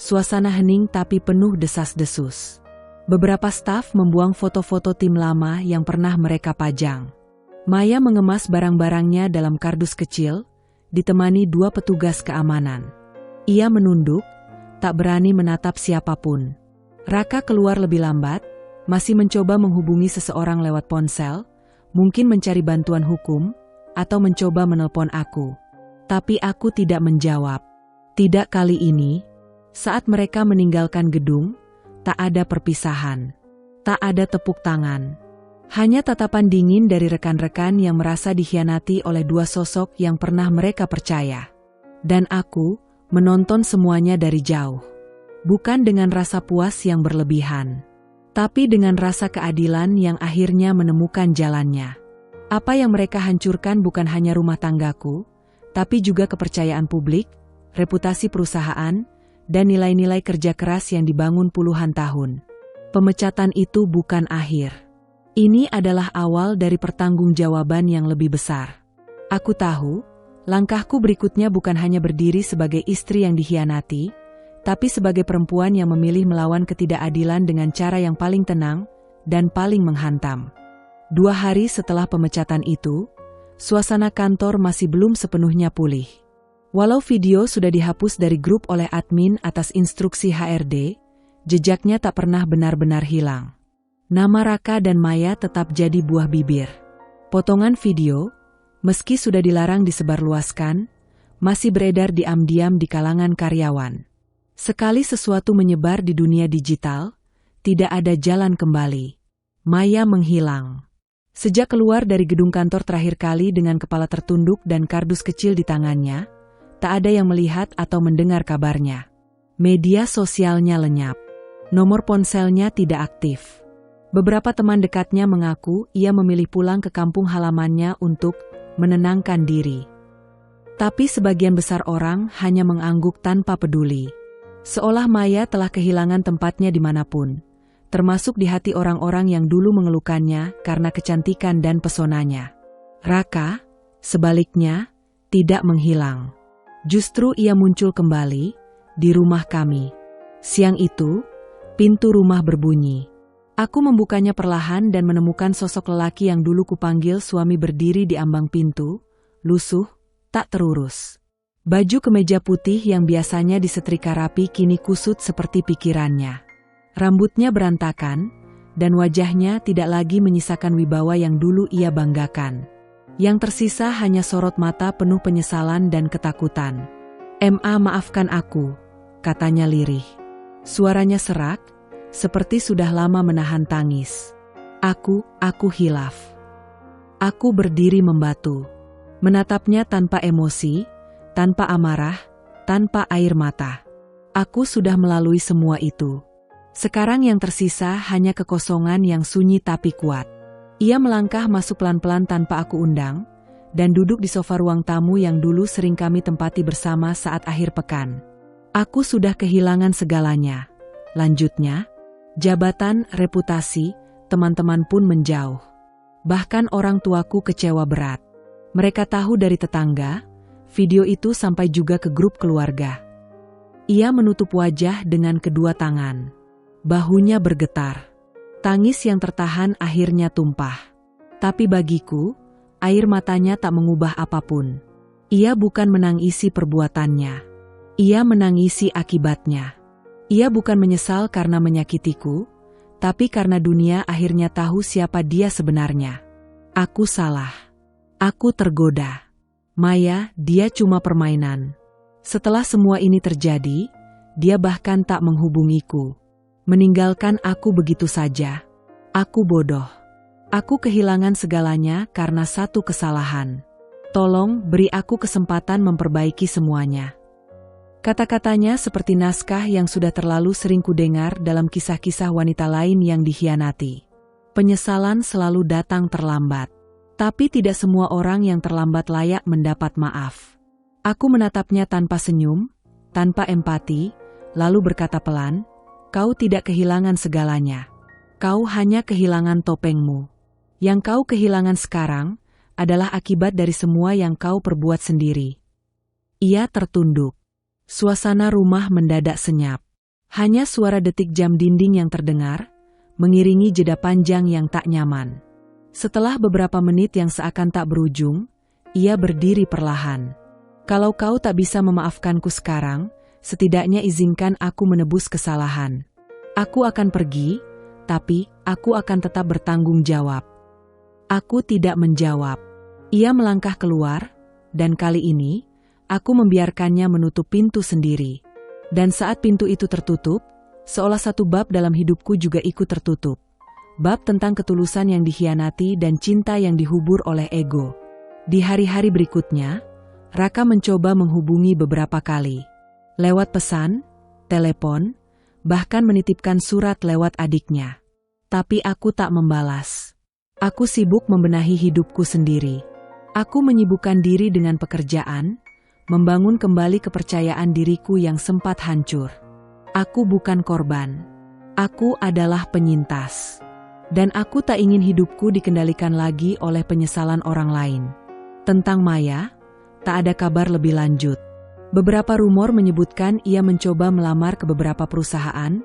suasana hening tapi penuh desas-desus. Beberapa staf membuang foto-foto tim lama yang pernah mereka pajang. Maya mengemas barang-barangnya dalam kardus kecil, ditemani 2 petugas keamanan. Ia menunduk, tak berani menatap siapapun. Raka keluar lebih lambat, masih mencoba menghubungi seseorang lewat ponsel, mungkin mencari bantuan hukum, atau mencoba menelpon aku. Tapi aku tidak menjawab. Tidak kali ini. Saat mereka meninggalkan gedung, tak ada perpisahan. Tak ada tepuk tangan. Hanya tatapan dingin dari rekan-rekan yang merasa dikhianati oleh 2 sosok yang pernah mereka percaya. Dan aku menonton semuanya dari jauh. Bukan dengan rasa puas yang berlebihan, tapi dengan rasa keadilan yang akhirnya menemukan jalannya. Apa yang mereka hancurkan bukan hanya rumah tanggaku, tapi juga kepercayaan publik, reputasi perusahaan, dan nilai-nilai kerja keras yang dibangun puluhan tahun. Pemecatan itu bukan akhir. Ini adalah awal dari pertanggungjawaban yang lebih besar. Aku tahu, langkahku berikutnya bukan hanya berdiri sebagai istri yang dikhianati, tapi sebagai perempuan yang memilih melawan ketidakadilan dengan cara yang paling tenang dan paling menghantam. 2 hari setelah pemecatan itu, suasana kantor masih belum sepenuhnya pulih. Walau video sudah dihapus dari grup oleh admin atas instruksi HRD, jejaknya tak pernah benar-benar hilang. Nama Raka dan Maya tetap jadi buah bibir. Potongan video, meski sudah dilarang disebarluaskan, masih beredar diam-diam di kalangan karyawan. Sekali sesuatu menyebar di dunia digital, tidak ada jalan kembali. Maya menghilang. Sejak keluar dari gedung kantor terakhir kali dengan kepala tertunduk dan kardus kecil di tangannya, tak ada yang melihat atau mendengar kabarnya. Media sosialnya lenyap. Nomor ponselnya tidak aktif. Beberapa teman dekatnya mengaku ia memilih pulang ke kampung halamannya untuk menenangkan diri. Tapi sebagian besar orang hanya mengangguk tanpa peduli. Seolah Maya telah kehilangan tempatnya dimanapun, termasuk di hati orang-orang yang dulu mengeluhkannya karena kecantikan dan pesonanya. Raka, sebaliknya, tidak menghilang. Justru ia muncul kembali di rumah kami. Siang itu, pintu rumah berbunyi. Aku membukanya perlahan dan menemukan sosok lelaki yang dulu kupanggil suami berdiri di ambang pintu, lusuh, tak terurus. Baju kemeja putih yang biasanya disetrika rapi kini kusut seperti pikirannya. Rambutnya berantakan, dan wajahnya tidak lagi menyisakan wibawa yang dulu ia banggakan. Yang tersisa hanya sorot mata penuh penyesalan dan ketakutan. Maafkan aku, katanya lirih. Suaranya serak, seperti sudah lama menahan tangis. Aku hilaf. Aku berdiri membatu. Menatapnya tanpa emosi, tanpa amarah, tanpa air mata. Aku sudah melalui semua itu. Sekarang yang tersisa hanya kekosongan yang sunyi tapi kuat. Ia melangkah masuk pelan-pelan tanpa aku undang, dan duduk di sofa ruang tamu yang dulu sering kami tempati bersama saat akhir pekan. Aku sudah kehilangan segalanya. Lanjutnya, jabatan, reputasi, teman-teman pun menjauh. Bahkan orang tuaku kecewa berat. Mereka tahu dari tetangga, video itu sampai juga ke grup keluarga. Ia menutup wajah dengan kedua tangan. Bahunya bergetar. Tangis yang tertahan akhirnya tumpah. Tapi bagiku, air matanya tak mengubah apapun. Ia bukan menangisi perbuatannya. Ia menangisi akibatnya. Ia bukan menyesal karena menyakitiku, tapi karena dunia akhirnya tahu siapa dia sebenarnya. Aku salah. Aku tergoda. Maya, dia cuma permainan. Setelah semua ini terjadi, dia bahkan tak menghubungiku. Meninggalkan aku begitu saja. Aku bodoh. Aku kehilangan segalanya karena satu kesalahan. Tolong beri aku kesempatan memperbaiki semuanya. Kata-katanya seperti naskah yang sudah terlalu sering kudengar dalam kisah-kisah wanita lain yang dikhianati. Penyesalan selalu datang terlambat. Tapi tidak semua orang yang terlambat layak mendapat maaf. Aku menatapnya tanpa senyum, tanpa empati, lalu berkata pelan, "Kau tidak kehilangan segalanya. Kau hanya kehilangan topengmu. Yang kau kehilangan sekarang adalah akibat dari semua yang kau perbuat sendiri." Ia tertunduk. Suasana rumah mendadak senyap. Hanya suara detik jam dinding yang terdengar, mengiringi jeda panjang yang tak nyaman. Setelah beberapa menit yang seakan tak berujung, ia berdiri perlahan. "Kalau kau tak bisa memaafkanku sekarang, setidaknya izinkan aku menebus kesalahan. Aku akan pergi, tapi aku akan tetap bertanggung jawab." Aku tidak menjawab. Ia melangkah keluar, dan kali ini, aku membiarkannya menutup pintu sendiri. Dan saat pintu itu tertutup, seolah satu bab dalam hidupku juga ikut tertutup. Bab tentang ketulusan yang dikhianati dan cinta yang dihubur oleh ego. Di hari-hari berikutnya, Raka mencoba menghubungi beberapa kali. Lewat pesan, telepon, bahkan menitipkan surat lewat adiknya. Tapi aku tak membalas. Aku sibuk membenahi hidupku sendiri. Aku menyibukkan diri dengan pekerjaan, membangun kembali kepercayaan diriku yang sempat hancur. Aku bukan korban. Aku adalah penyintas. Dan aku tak ingin hidupku dikendalikan lagi oleh penyesalan orang lain. Tentang Maya, tak ada kabar lebih lanjut. Beberapa rumor menyebutkan ia mencoba melamar ke beberapa perusahaan,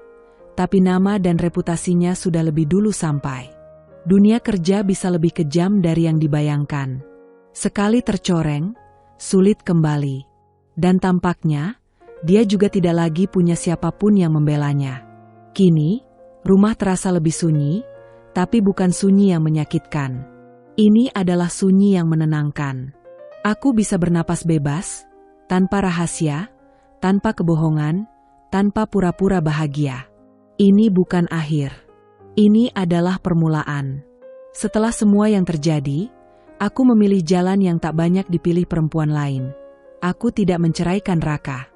tapi nama dan reputasinya sudah lebih dulu sampai. Dunia kerja bisa lebih kejam dari yang dibayangkan. Sekali tercoreng, sulit kembali. Dan tampaknya, dia juga tidak lagi punya siapapun yang membelanya. Kini, rumah terasa lebih sunyi, tapi bukan sunyi yang menyakitkan. Ini adalah sunyi yang menenangkan. Aku bisa bernapas bebas, tanpa rahasia, tanpa kebohongan, tanpa pura-pura bahagia. Ini bukan akhir. Ini adalah permulaan. Setelah semua yang terjadi, aku memilih jalan yang tak banyak dipilih perempuan lain. Aku tidak menceraikan Raka.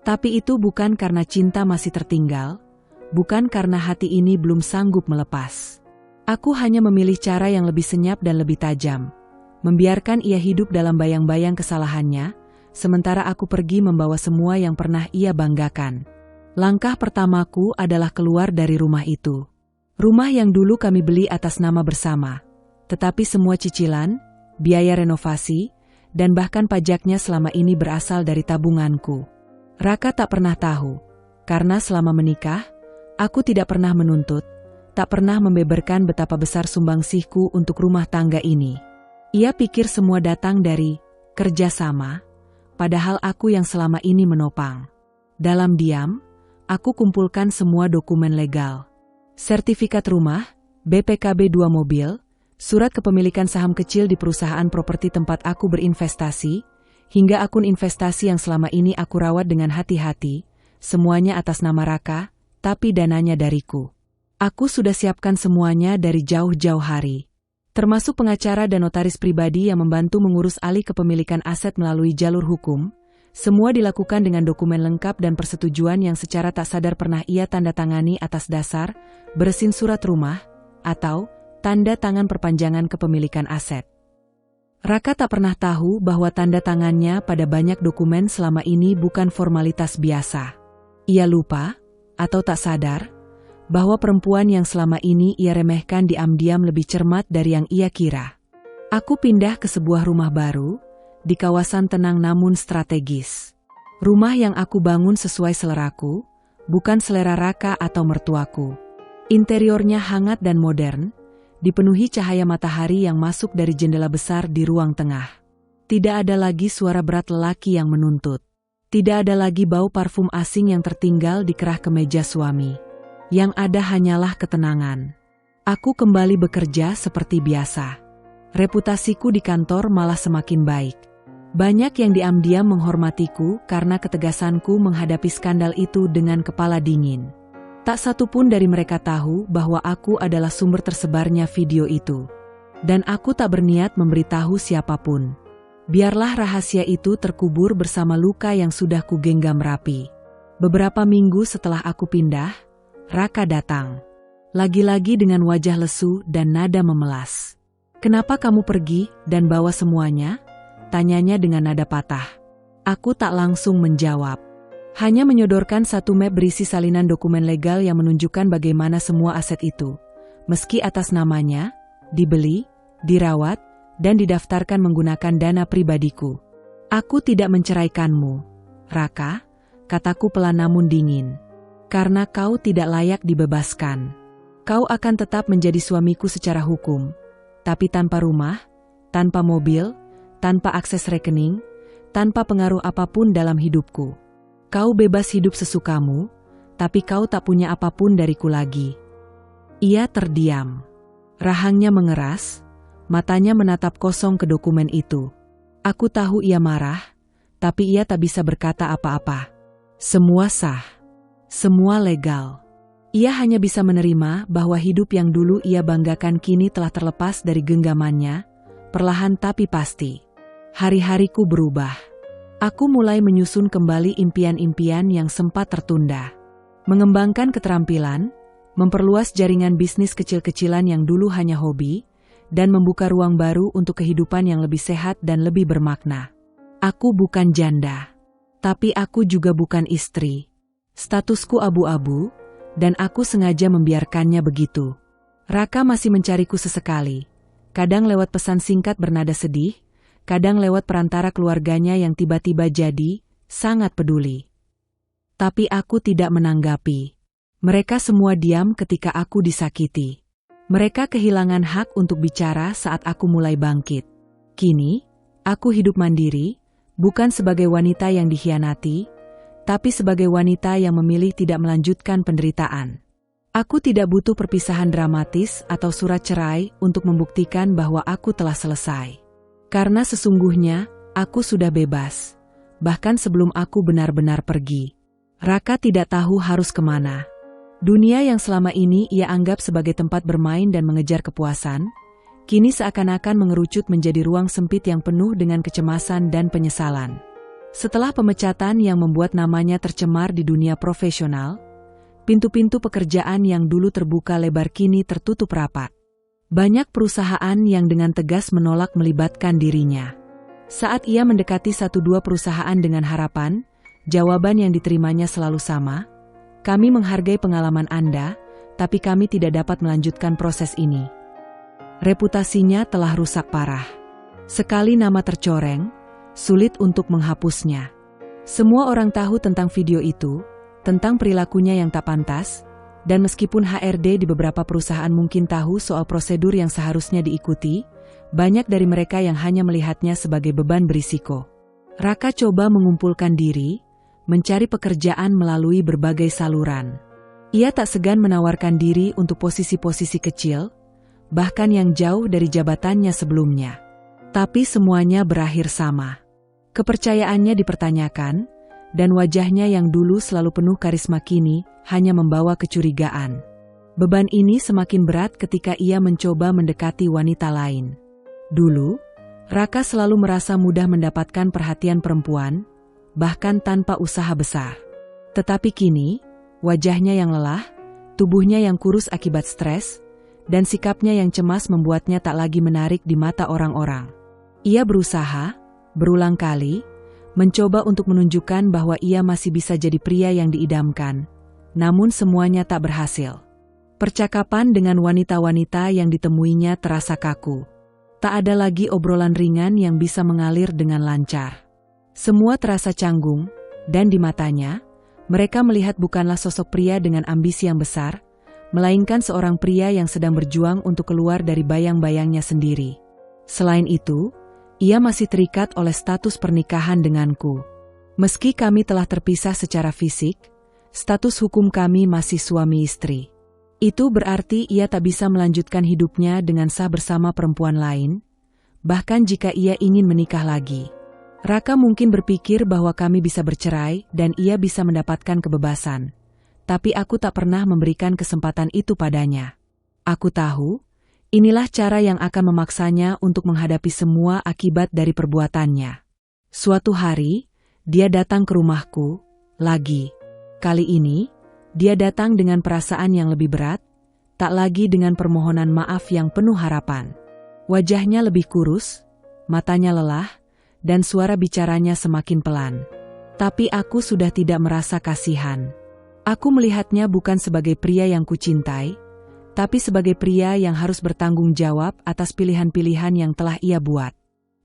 Tapi itu bukan karena cinta masih tertinggal, bukan karena hati ini belum sanggup melepas. Aku hanya memilih cara yang lebih senyap dan lebih tajam. Membiarkan ia hidup dalam bayang-bayang kesalahannya, sementara aku pergi membawa semua yang pernah ia banggakan. Langkah pertamaku adalah keluar dari rumah itu. Rumah yang dulu kami beli atas nama bersama. Tetapi semua cicilan, biaya renovasi, dan bahkan pajaknya selama ini berasal dari tabunganku. Raka tak pernah tahu, karena selama menikah, aku tidak pernah menuntut, tak pernah membeberkan betapa besar sumbangsihku untuk rumah tangga ini. Ia pikir semua datang dari kerjasama, padahal aku yang selama ini menopang. Dalam diam, aku kumpulkan semua dokumen legal. Sertifikat rumah, BPKB 2 mobil, surat kepemilikan saham kecil di perusahaan properti tempat aku berinvestasi, hingga akun investasi yang selama ini aku rawat dengan hati-hati, semuanya atas nama Raka, tapi dananya dariku. Aku sudah siapkan semuanya dari jauh-jauh hari. Termasuk pengacara dan notaris pribadi yang membantu mengurus alih kepemilikan aset melalui jalur hukum. Semua dilakukan dengan dokumen lengkap dan persetujuan yang secara tak sadar pernah ia tanda tangani atas dasar beresin surat rumah atau tanda tangan perpanjangan kepemilikan aset. Raka tak pernah tahu bahwa tanda tangannya pada banyak dokumen selama ini bukan formalitas biasa. Ia lupa, atau tak sadar, bahwa perempuan yang selama ini ia remehkan diam-diam lebih cermat dari yang ia kira. Aku pindah ke sebuah rumah baru, di kawasan tenang namun strategis. Rumah yang aku bangun sesuai seleraku, bukan selera Raka atau mertuaku. Interiornya hangat dan modern, dipenuhi cahaya matahari yang masuk dari jendela besar di ruang tengah. Tidak ada lagi suara berat lelaki yang menuntut. Tidak ada lagi bau parfum asing yang tertinggal di kerah kemeja suami. Yang ada hanyalah ketenangan. Aku kembali bekerja seperti biasa. Reputasiku di kantor malah semakin baik. Banyak yang diam-diam menghormatiku karena ketegasanku menghadapi skandal itu dengan kepala dingin. Tak satu pun dari mereka tahu bahwa aku adalah sumber tersebarnya video itu. Dan aku tak berniat memberitahu siapapun. Biarlah rahasia itu terkubur bersama luka yang sudah kugenggam rapi. Beberapa minggu setelah aku pindah, Raka datang. Lagi-lagi dengan wajah lesu dan nada memelas. "Kenapa kamu pergi dan bawa semuanya?" tanyanya dengan nada patah. Aku tak langsung menjawab. Hanya menyodorkan satu map berisi salinan dokumen legal yang menunjukkan bagaimana semua aset itu, meski atas namanya, dibeli, dirawat, dan didaftarkan menggunakan dana pribadiku. "Aku tidak menceraikanmu, Raka," kataku pelan namun dingin. "Karena kau tidak layak dibebaskan. Kau akan tetap menjadi suamiku secara hukum, tapi tanpa rumah, tanpa mobil, tanpa akses rekening, tanpa pengaruh apapun dalam hidupku. Kau bebas hidup sesukamu, tapi kau tak punya apapun dariku lagi." Ia terdiam. Rahangnya mengeras, matanya menatap kosong ke dokumen itu. Aku tahu ia marah, tapi ia tak bisa berkata apa-apa. Semua sah. Semua legal. Ia hanya bisa menerima bahwa hidup yang dulu ia banggakan kini telah terlepas dari genggamannya, perlahan tapi pasti. Hari-hariku berubah. Aku mulai menyusun kembali impian-impian yang sempat tertunda. Mengembangkan keterampilan, memperluas jaringan bisnis kecil-kecilan yang dulu hanya hobi, dan membuka ruang baru untuk kehidupan yang lebih sehat dan lebih bermakna. Aku bukan janda, tapi aku juga bukan istri. Statusku abu-abu, dan aku sengaja membiarkannya begitu. Raka masih mencariku sesekali, kadang lewat pesan singkat bernada sedih, kadang lewat perantara keluarganya yang tiba-tiba jadi sangat peduli. Tapi aku tidak menanggapi. Mereka semua diam ketika aku disakiti. Mereka kehilangan hak untuk bicara saat aku mulai bangkit. Kini, aku hidup mandiri, bukan sebagai wanita yang dikhianati, tapi sebagai wanita yang memilih tidak melanjutkan penderitaan. Aku tidak butuh perpisahan dramatis atau surat cerai untuk membuktikan bahwa aku telah selesai. Karena sesungguhnya, aku sudah bebas. Bahkan sebelum aku benar-benar pergi. Raka tidak tahu harus kemana. Dunia yang selama ini ia anggap sebagai tempat bermain dan mengejar kepuasan, kini seakan-akan mengerucut menjadi ruang sempit yang penuh dengan kecemasan dan penyesalan. Setelah pemecatan yang membuat namanya tercemar di dunia profesional, pintu-pintu pekerjaan yang dulu terbuka lebar kini tertutup rapat. Banyak perusahaan yang dengan tegas menolak melibatkan dirinya. Saat ia mendekati 1-2 perusahaan dengan harapan, jawaban yang diterimanya selalu sama, "Kami menghargai pengalaman Anda, tapi kami tidak dapat melanjutkan proses ini." Reputasinya telah rusak parah. Sekali nama tercoreng, sulit untuk menghapusnya. Semua orang tahu tentang video itu, tentang perilakunya yang tak pantas, dan meskipun HRD di beberapa perusahaan mungkin tahu soal prosedur yang seharusnya diikuti, banyak dari mereka yang hanya melihatnya sebagai beban berisiko. Raka coba mengumpulkan diri, mencari pekerjaan melalui berbagai saluran. Ia tak segan menawarkan diri untuk posisi-posisi kecil, bahkan yang jauh dari jabatannya sebelumnya. Tapi semuanya berakhir sama. Kepercayaannya dipertanyakan, dan wajahnya yang dulu selalu penuh karisma kini hanya membawa kecurigaan. Beban ini semakin berat ketika ia mencoba mendekati wanita lain. Dulu, Raka selalu merasa mudah mendapatkan perhatian perempuan, bahkan tanpa usaha besar. Tetapi kini, wajahnya yang lelah, tubuhnya yang kurus akibat stres, dan sikapnya yang cemas membuatnya tak lagi menarik di mata orang-orang. Ia berusaha, berulang kali, mencoba untuk menunjukkan bahwa ia masih bisa jadi pria yang diidamkan, namun semuanya tak berhasil. Percakapan dengan wanita-wanita yang ditemuinya terasa kaku. Tak ada lagi obrolan ringan yang bisa mengalir dengan lancar. Semua terasa canggung, dan di matanya, mereka melihat bukanlah sosok pria dengan ambisi yang besar, melainkan seorang pria yang sedang berjuang untuk keluar dari bayang-bayangnya sendiri. Selain itu, ia masih terikat oleh status pernikahan denganku. Meski kami telah terpisah secara fisik, status hukum kami masih suami istri. Itu berarti ia tak bisa melanjutkan hidupnya dengan sah bersama perempuan lain, bahkan jika ia ingin menikah lagi. Raka mungkin berpikir bahwa kami bisa bercerai dan ia bisa mendapatkan kebebasan. Tapi aku tak pernah memberikan kesempatan itu padanya. Aku tahu, inilah cara yang akan memaksanya untuk menghadapi semua akibat dari perbuatannya. Suatu hari, dia datang ke rumahku, lagi. Kali ini, dia datang dengan perasaan yang lebih berat, tak lagi dengan permohonan maaf yang penuh harapan. Wajahnya lebih kurus, matanya lelah, dan suara bicaranya semakin pelan. Tapi aku sudah tidak merasa kasihan. Aku melihatnya bukan sebagai pria yang kucintai, tapi sebagai pria yang harus bertanggung jawab atas pilihan-pilihan yang telah ia buat.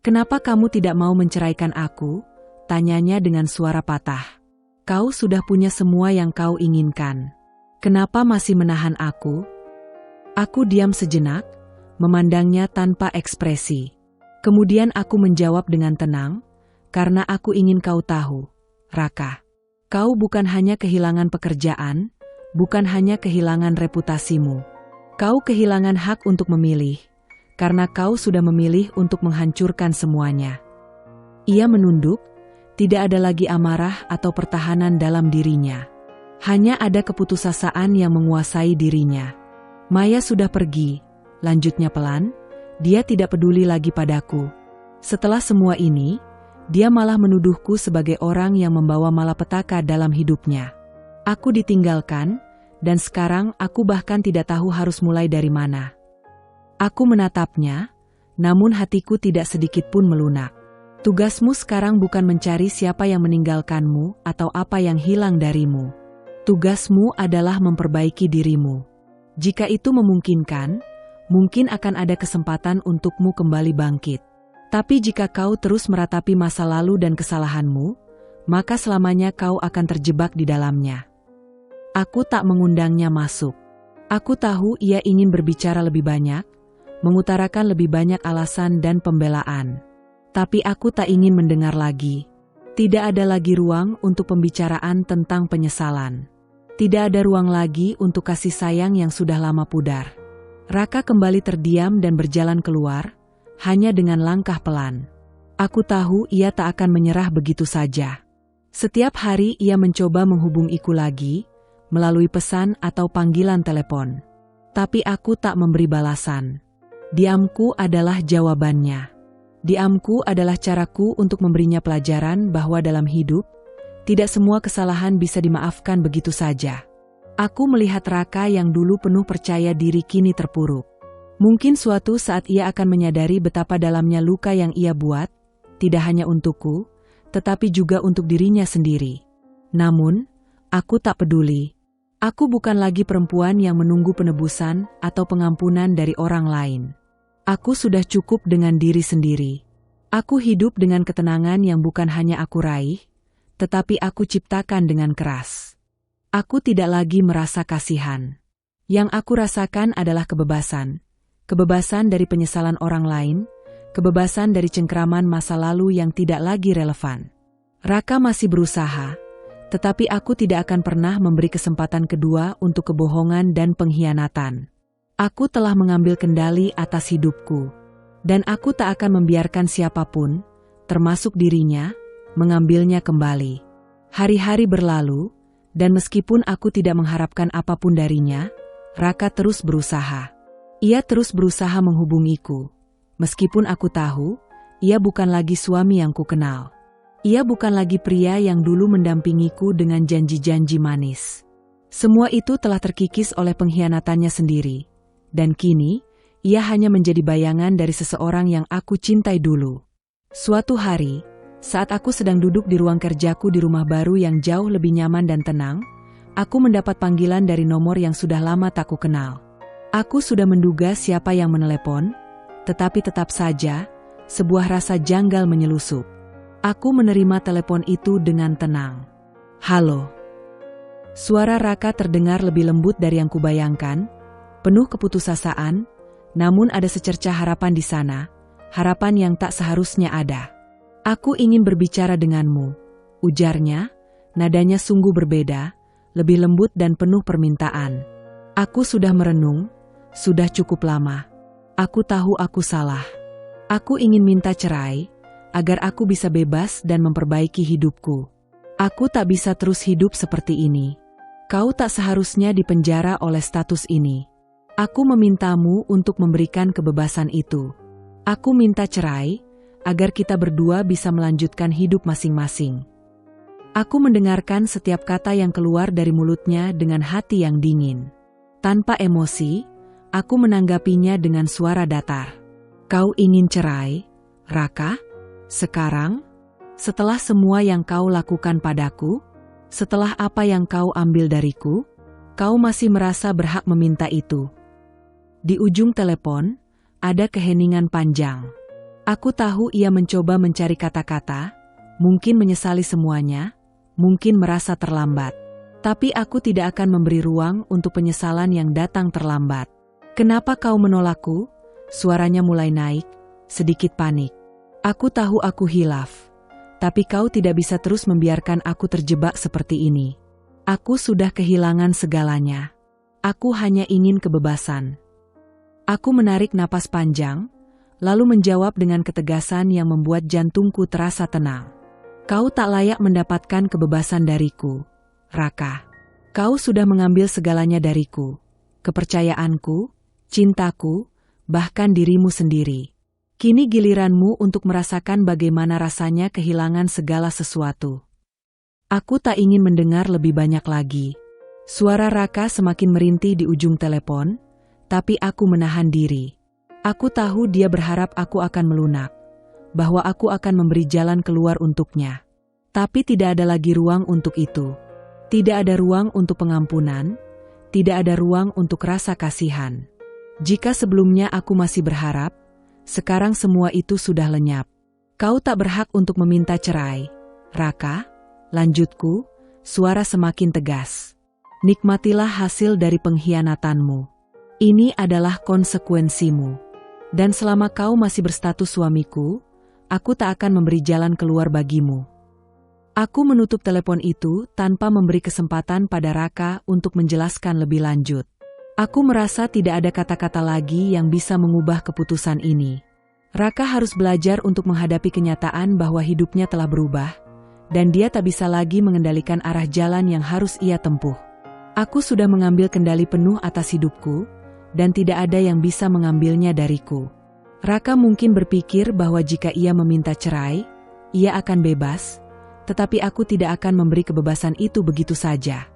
"Kenapa kamu tidak mau menceraikan aku?" tanyanya dengan suara patah. "Kau sudah punya semua yang kau inginkan. Kenapa masih menahan aku?" Aku diam sejenak, memandangnya tanpa ekspresi. Kemudian aku menjawab dengan tenang, "Karena aku ingin kau tahu, Raka. Kau bukan hanya kehilangan pekerjaan, bukan hanya kehilangan reputasimu. Kau kehilangan hak untuk memilih, karena kau sudah memilih untuk menghancurkan semuanya." Ia menunduk, tidak ada lagi amarah atau pertahanan dalam dirinya. Hanya ada keputusasaan yang menguasai dirinya. "Maya sudah pergi," lanjutnya pelan. "Dia tidak peduli lagi padaku. Setelah semua ini, dia malah menuduhku sebagai orang yang membawa malapetaka dalam hidupnya. Aku ditinggalkan, dan sekarang aku bahkan tidak tahu harus mulai dari mana." Aku menatapnya, namun hatiku tidak sedikit pun melunak. "Tugasmu sekarang bukan mencari siapa yang meninggalkanmu atau apa yang hilang darimu. Tugasmu adalah memperbaiki dirimu. Jika itu memungkinkan, mungkin akan ada kesempatan untukmu kembali bangkit. Tapi jika kau terus meratapi masa lalu dan kesalahanmu, maka selamanya kau akan terjebak di dalamnya." Aku tak mengundangnya masuk. Aku tahu ia ingin berbicara lebih banyak, mengutarakan lebih banyak alasan dan pembelaan. Tapi aku tak ingin mendengar lagi. Tidak ada lagi ruang untuk pembicaraan tentang penyesalan. Tidak ada ruang lagi untuk kasih sayang yang sudah lama pudar. Raka kembali terdiam dan berjalan keluar, hanya dengan langkah pelan. Aku tahu ia tak akan menyerah begitu saja. Setiap hari ia mencoba menghubungiku lagi, melalui pesan atau panggilan telepon. Tapi aku tak memberi balasan. Diamku adalah jawabannya. Diamku adalah caraku untuk memberinya pelajaran bahwa dalam hidup, tidak semua kesalahan bisa dimaafkan begitu saja. Aku melihat Raka yang dulu penuh percaya diri kini terpuruk. Mungkin suatu saat ia akan menyadari betapa dalamnya luka yang ia buat, tidak hanya untukku, tetapi juga untuk dirinya sendiri. Namun, aku tak peduli. Aku bukan lagi perempuan yang menunggu penebusan atau pengampunan dari orang lain. Aku sudah cukup dengan diri sendiri. Aku hidup dengan ketenangan yang bukan hanya aku raih, tetapi aku ciptakan dengan keras. Aku tidak lagi merasa kasihan. Yang aku rasakan adalah kebebasan. Kebebasan dari penyesalan orang lain, kebebasan dari cengkraman masa lalu yang tidak lagi relevan. Raka masih berusaha, tetapi aku tidak akan pernah memberi kesempatan kedua untuk kebohongan dan pengkhianatan. Aku telah mengambil kendali atas hidupku, dan aku tak akan membiarkan siapapun, termasuk dirinya, mengambilnya kembali. Hari-hari berlalu, dan meskipun aku tidak mengharapkan apapun darinya, Raka terus berusaha. Ia terus berusaha menghubungiku. Meskipun aku tahu, ia bukan lagi suami yang kukenal. Ia bukan lagi pria yang dulu mendampingiku dengan janji-janji manis. Semua itu telah terkikis oleh pengkhianatannya sendiri. Dan kini, ia hanya menjadi bayangan dari seseorang yang aku cintai dulu. Suatu hari, saat aku sedang duduk di ruang kerjaku di rumah baru yang jauh lebih nyaman dan tenang, aku mendapat panggilan dari nomor yang sudah lama tak kukenal. Aku sudah menduga siapa yang menelepon, tetapi tetap saja, sebuah rasa janggal menyelusup. Aku menerima telepon itu dengan tenang. "Halo." Suara Raka terdengar lebih lembut dari yang kubayangkan, penuh keputusasaan, namun ada secercah harapan di sana, harapan yang tak seharusnya ada. "Aku ingin berbicara denganmu," ujarnya, nadanya sungguh berbeda, lebih lembut dan penuh permintaan. "Aku sudah merenung, sudah cukup lama. Aku tahu aku salah. Aku ingin minta cerai, agar aku bisa bebas dan memperbaiki hidupku. Aku tak bisa terus hidup seperti ini. Kau tak seharusnya dipenjara oleh status ini. Aku memintamu untuk memberikan kebebasan itu. Aku minta cerai, agar kita berdua bisa melanjutkan hidup masing-masing. Aku mendengarkan setiap kata yang keluar dari mulutnya dengan hati yang dingin. Tanpa emosi, aku menanggapinya dengan suara datar. Kau ingin cerai, Raka? Sekarang? Setelah semua yang kau lakukan padaku? Setelah apa yang kau ambil dariku? Kau masih merasa berhak meminta itu. Di ujung telepon, ada keheningan panjang. Aku tahu ia mencoba mencari kata-kata, mungkin menyesali semuanya, mungkin merasa terlambat. Tapi aku tidak akan memberi ruang untuk penyesalan yang datang terlambat. Kenapa kau menolakku? Suaranya mulai naik, sedikit panik. Aku tahu aku hilaf, tapi kau tidak bisa terus membiarkan aku terjebak seperti ini. Aku sudah kehilangan segalanya. Aku hanya ingin kebebasan. Aku menarik napas panjang, lalu menjawab dengan ketegasan yang membuat jantungku terasa tenang. Kau tak layak mendapatkan kebebasan dariku, Raka. Kau sudah mengambil segalanya dariku, kepercayaanku, cintaku, bahkan dirimu sendiri. Kini giliranmu untuk merasakan bagaimana rasanya kehilangan segala sesuatu. Aku tak ingin mendengar lebih banyak lagi. Suara Raka semakin merintih di ujung telepon, tapi aku menahan diri. Aku tahu dia berharap aku akan melunak, bahwa aku akan memberi jalan keluar untuknya. Tapi tidak ada lagi ruang untuk itu. Tidak ada ruang untuk pengampunan, tidak ada ruang untuk rasa kasihan. Jika sebelumnya aku masih berharap, sekarang semua itu sudah lenyap. Kau tak berhak untuk meminta cerai, Raka. Lanjutku, suara semakin tegas. Nikmatilah hasil dari pengkhianatanmu. Ini adalah konsekuensimu. Dan selama kau masih berstatus suamiku, aku tak akan memberi jalan keluar bagimu. Aku menutup telepon itu tanpa memberi kesempatan pada Raka untuk menjelaskan lebih lanjut. Aku merasa tidak ada kata-kata lagi yang bisa mengubah keputusan ini. Raka harus belajar untuk menghadapi kenyataan bahwa hidupnya telah berubah, dan dia tak bisa lagi mengendalikan arah jalan yang harus ia tempuh. Aku sudah mengambil kendali penuh atas hidupku, dan tidak ada yang bisa mengambilnya dariku. Raka mungkin berpikir bahwa jika ia meminta cerai, ia akan bebas, tetapi aku tidak akan memberi kebebasan itu begitu saja.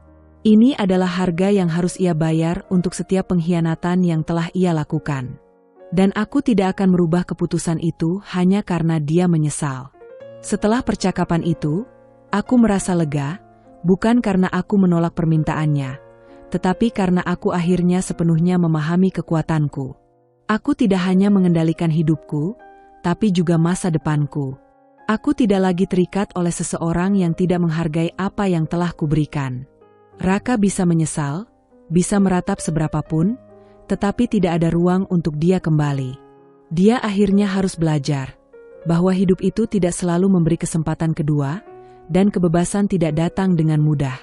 Ini adalah harga yang harus ia bayar untuk setiap pengkhianatan yang telah ia lakukan. Dan aku tidak akan merubah keputusan itu hanya karena dia menyesal. Setelah percakapan itu, aku merasa lega, bukan karena aku menolak permintaannya, tetapi karena aku akhirnya sepenuhnya memahami kekuatanku. Aku tidak hanya mengendalikan hidupku, tapi juga masa depanku. Aku tidak lagi terikat oleh seseorang yang tidak menghargai apa yang telah kuberikan. Raka bisa menyesal, bisa meratap seberapapun, tetapi tidak ada ruang untuk dia kembali. Dia akhirnya harus belajar bahwa hidup itu tidak selalu memberi kesempatan kedua, dan kebebasan tidak datang dengan mudah.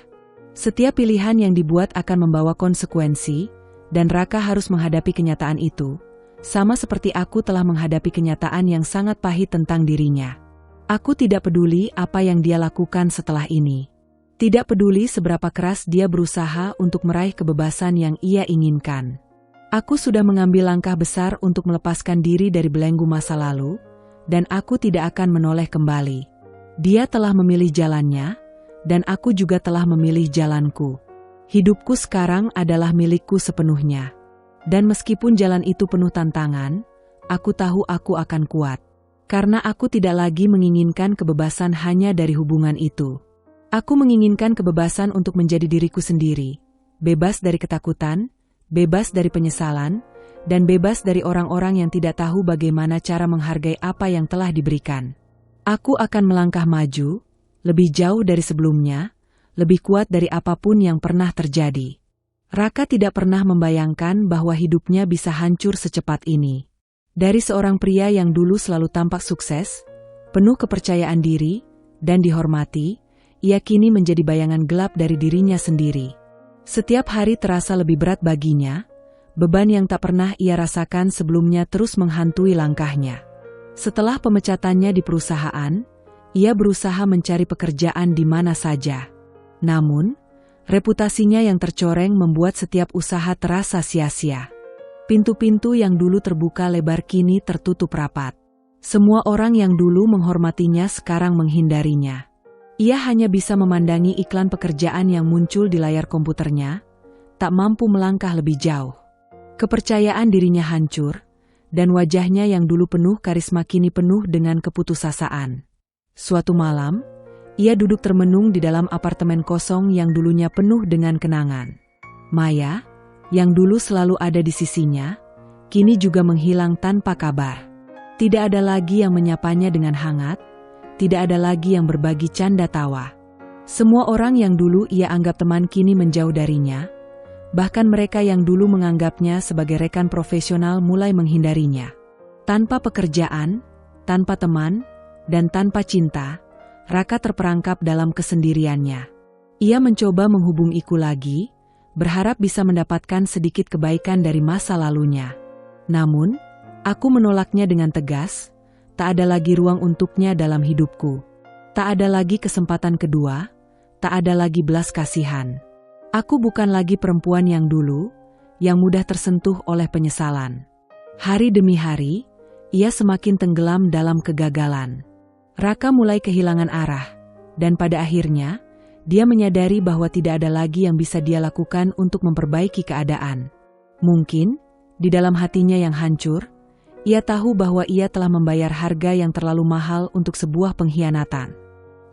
Setiap pilihan yang dibuat akan membawa konsekuensi, dan Raka harus menghadapi kenyataan itu, sama seperti aku telah menghadapi kenyataan yang sangat pahit tentang dirinya. Aku tidak peduli apa yang dia lakukan setelah ini. Tidak peduli seberapa keras dia berusaha untuk meraih kebebasan yang ia inginkan. Aku sudah mengambil langkah besar untuk melepaskan diri dari belenggu masa lalu, dan aku tidak akan menoleh kembali. Dia telah memilih jalannya, dan aku juga telah memilih jalanku. Hidupku sekarang adalah milikku sepenuhnya. Dan meskipun jalan itu penuh tantangan, aku tahu aku akan kuat. Karena aku tidak lagi menginginkan kebebasan hanya dari hubungan itu. Aku menginginkan kebebasan untuk menjadi diriku sendiri, bebas dari ketakutan, bebas dari penyesalan, dan bebas dari orang-orang yang tidak tahu bagaimana cara menghargai apa yang telah diberikan. Aku akan melangkah maju, lebih jauh dari sebelumnya, lebih kuat dari apapun yang pernah terjadi. Raka tidak pernah membayangkan bahwa hidupnya bisa hancur secepat ini. Dari seorang pria yang dulu selalu tampak sukses, penuh kepercayaan diri, dan dihormati, ia kini menjadi bayangan gelap dari dirinya sendiri. Setiap hari terasa lebih berat baginya, beban yang tak pernah ia rasakan sebelumnya terus menghantui langkahnya. Setelah pemecatannya di perusahaan, ia berusaha mencari pekerjaan di mana saja. Namun, reputasinya yang tercoreng membuat setiap usaha terasa sia-sia. Pintu-pintu yang dulu terbuka lebar kini tertutup rapat. Semua orang yang dulu menghormatinya sekarang menghindarinya. Ia hanya bisa memandangi iklan pekerjaan yang muncul di layar komputernya, tak mampu melangkah lebih jauh. Kepercayaan dirinya hancur, dan wajahnya yang dulu penuh karisma kini penuh dengan keputusasaan. Suatu malam, ia duduk termenung di dalam apartemen kosong yang dulunya penuh dengan kenangan. Maya, yang dulu selalu ada di sisinya, kini juga menghilang tanpa kabar. Tidak ada lagi yang menyapanya dengan hangat, tidak ada lagi yang berbagi canda tawa. Semua orang yang dulu ia anggap teman kini menjauh darinya, bahkan mereka yang dulu menganggapnya sebagai rekan profesional mulai menghindarinya. Tanpa pekerjaan, tanpa teman, dan tanpa cinta, Raka terperangkap dalam kesendiriannya. Ia mencoba menghubungiku lagi, berharap bisa mendapatkan sedikit kebaikan dari masa lalunya. Namun, aku menolaknya dengan tegas, tak ada lagi ruang untuknya dalam hidupku. Tak ada lagi kesempatan kedua, tak ada lagi belas kasihan. Aku bukan lagi perempuan yang dulu, yang mudah tersentuh oleh penyesalan. Hari demi hari, ia semakin tenggelam dalam kegagalan. Raka mulai kehilangan arah, dan pada akhirnya, dia menyadari bahwa tidak ada lagi yang bisa dia lakukan untuk memperbaiki keadaan. Mungkin, di dalam hatinya yang hancur, ia tahu bahwa ia telah membayar harga yang terlalu mahal untuk sebuah pengkhianatan.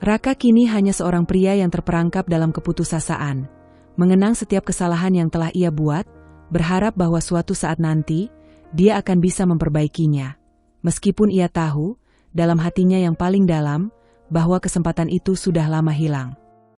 Raka kini hanya seorang pria yang terperangkap dalam keputusasaan, mengenang setiap kesalahan yang telah ia buat, berharap bahwa suatu saat nanti, dia akan bisa memperbaikinya. Meskipun ia tahu, dalam hatinya yang paling dalam, bahwa kesempatan itu sudah lama hilang.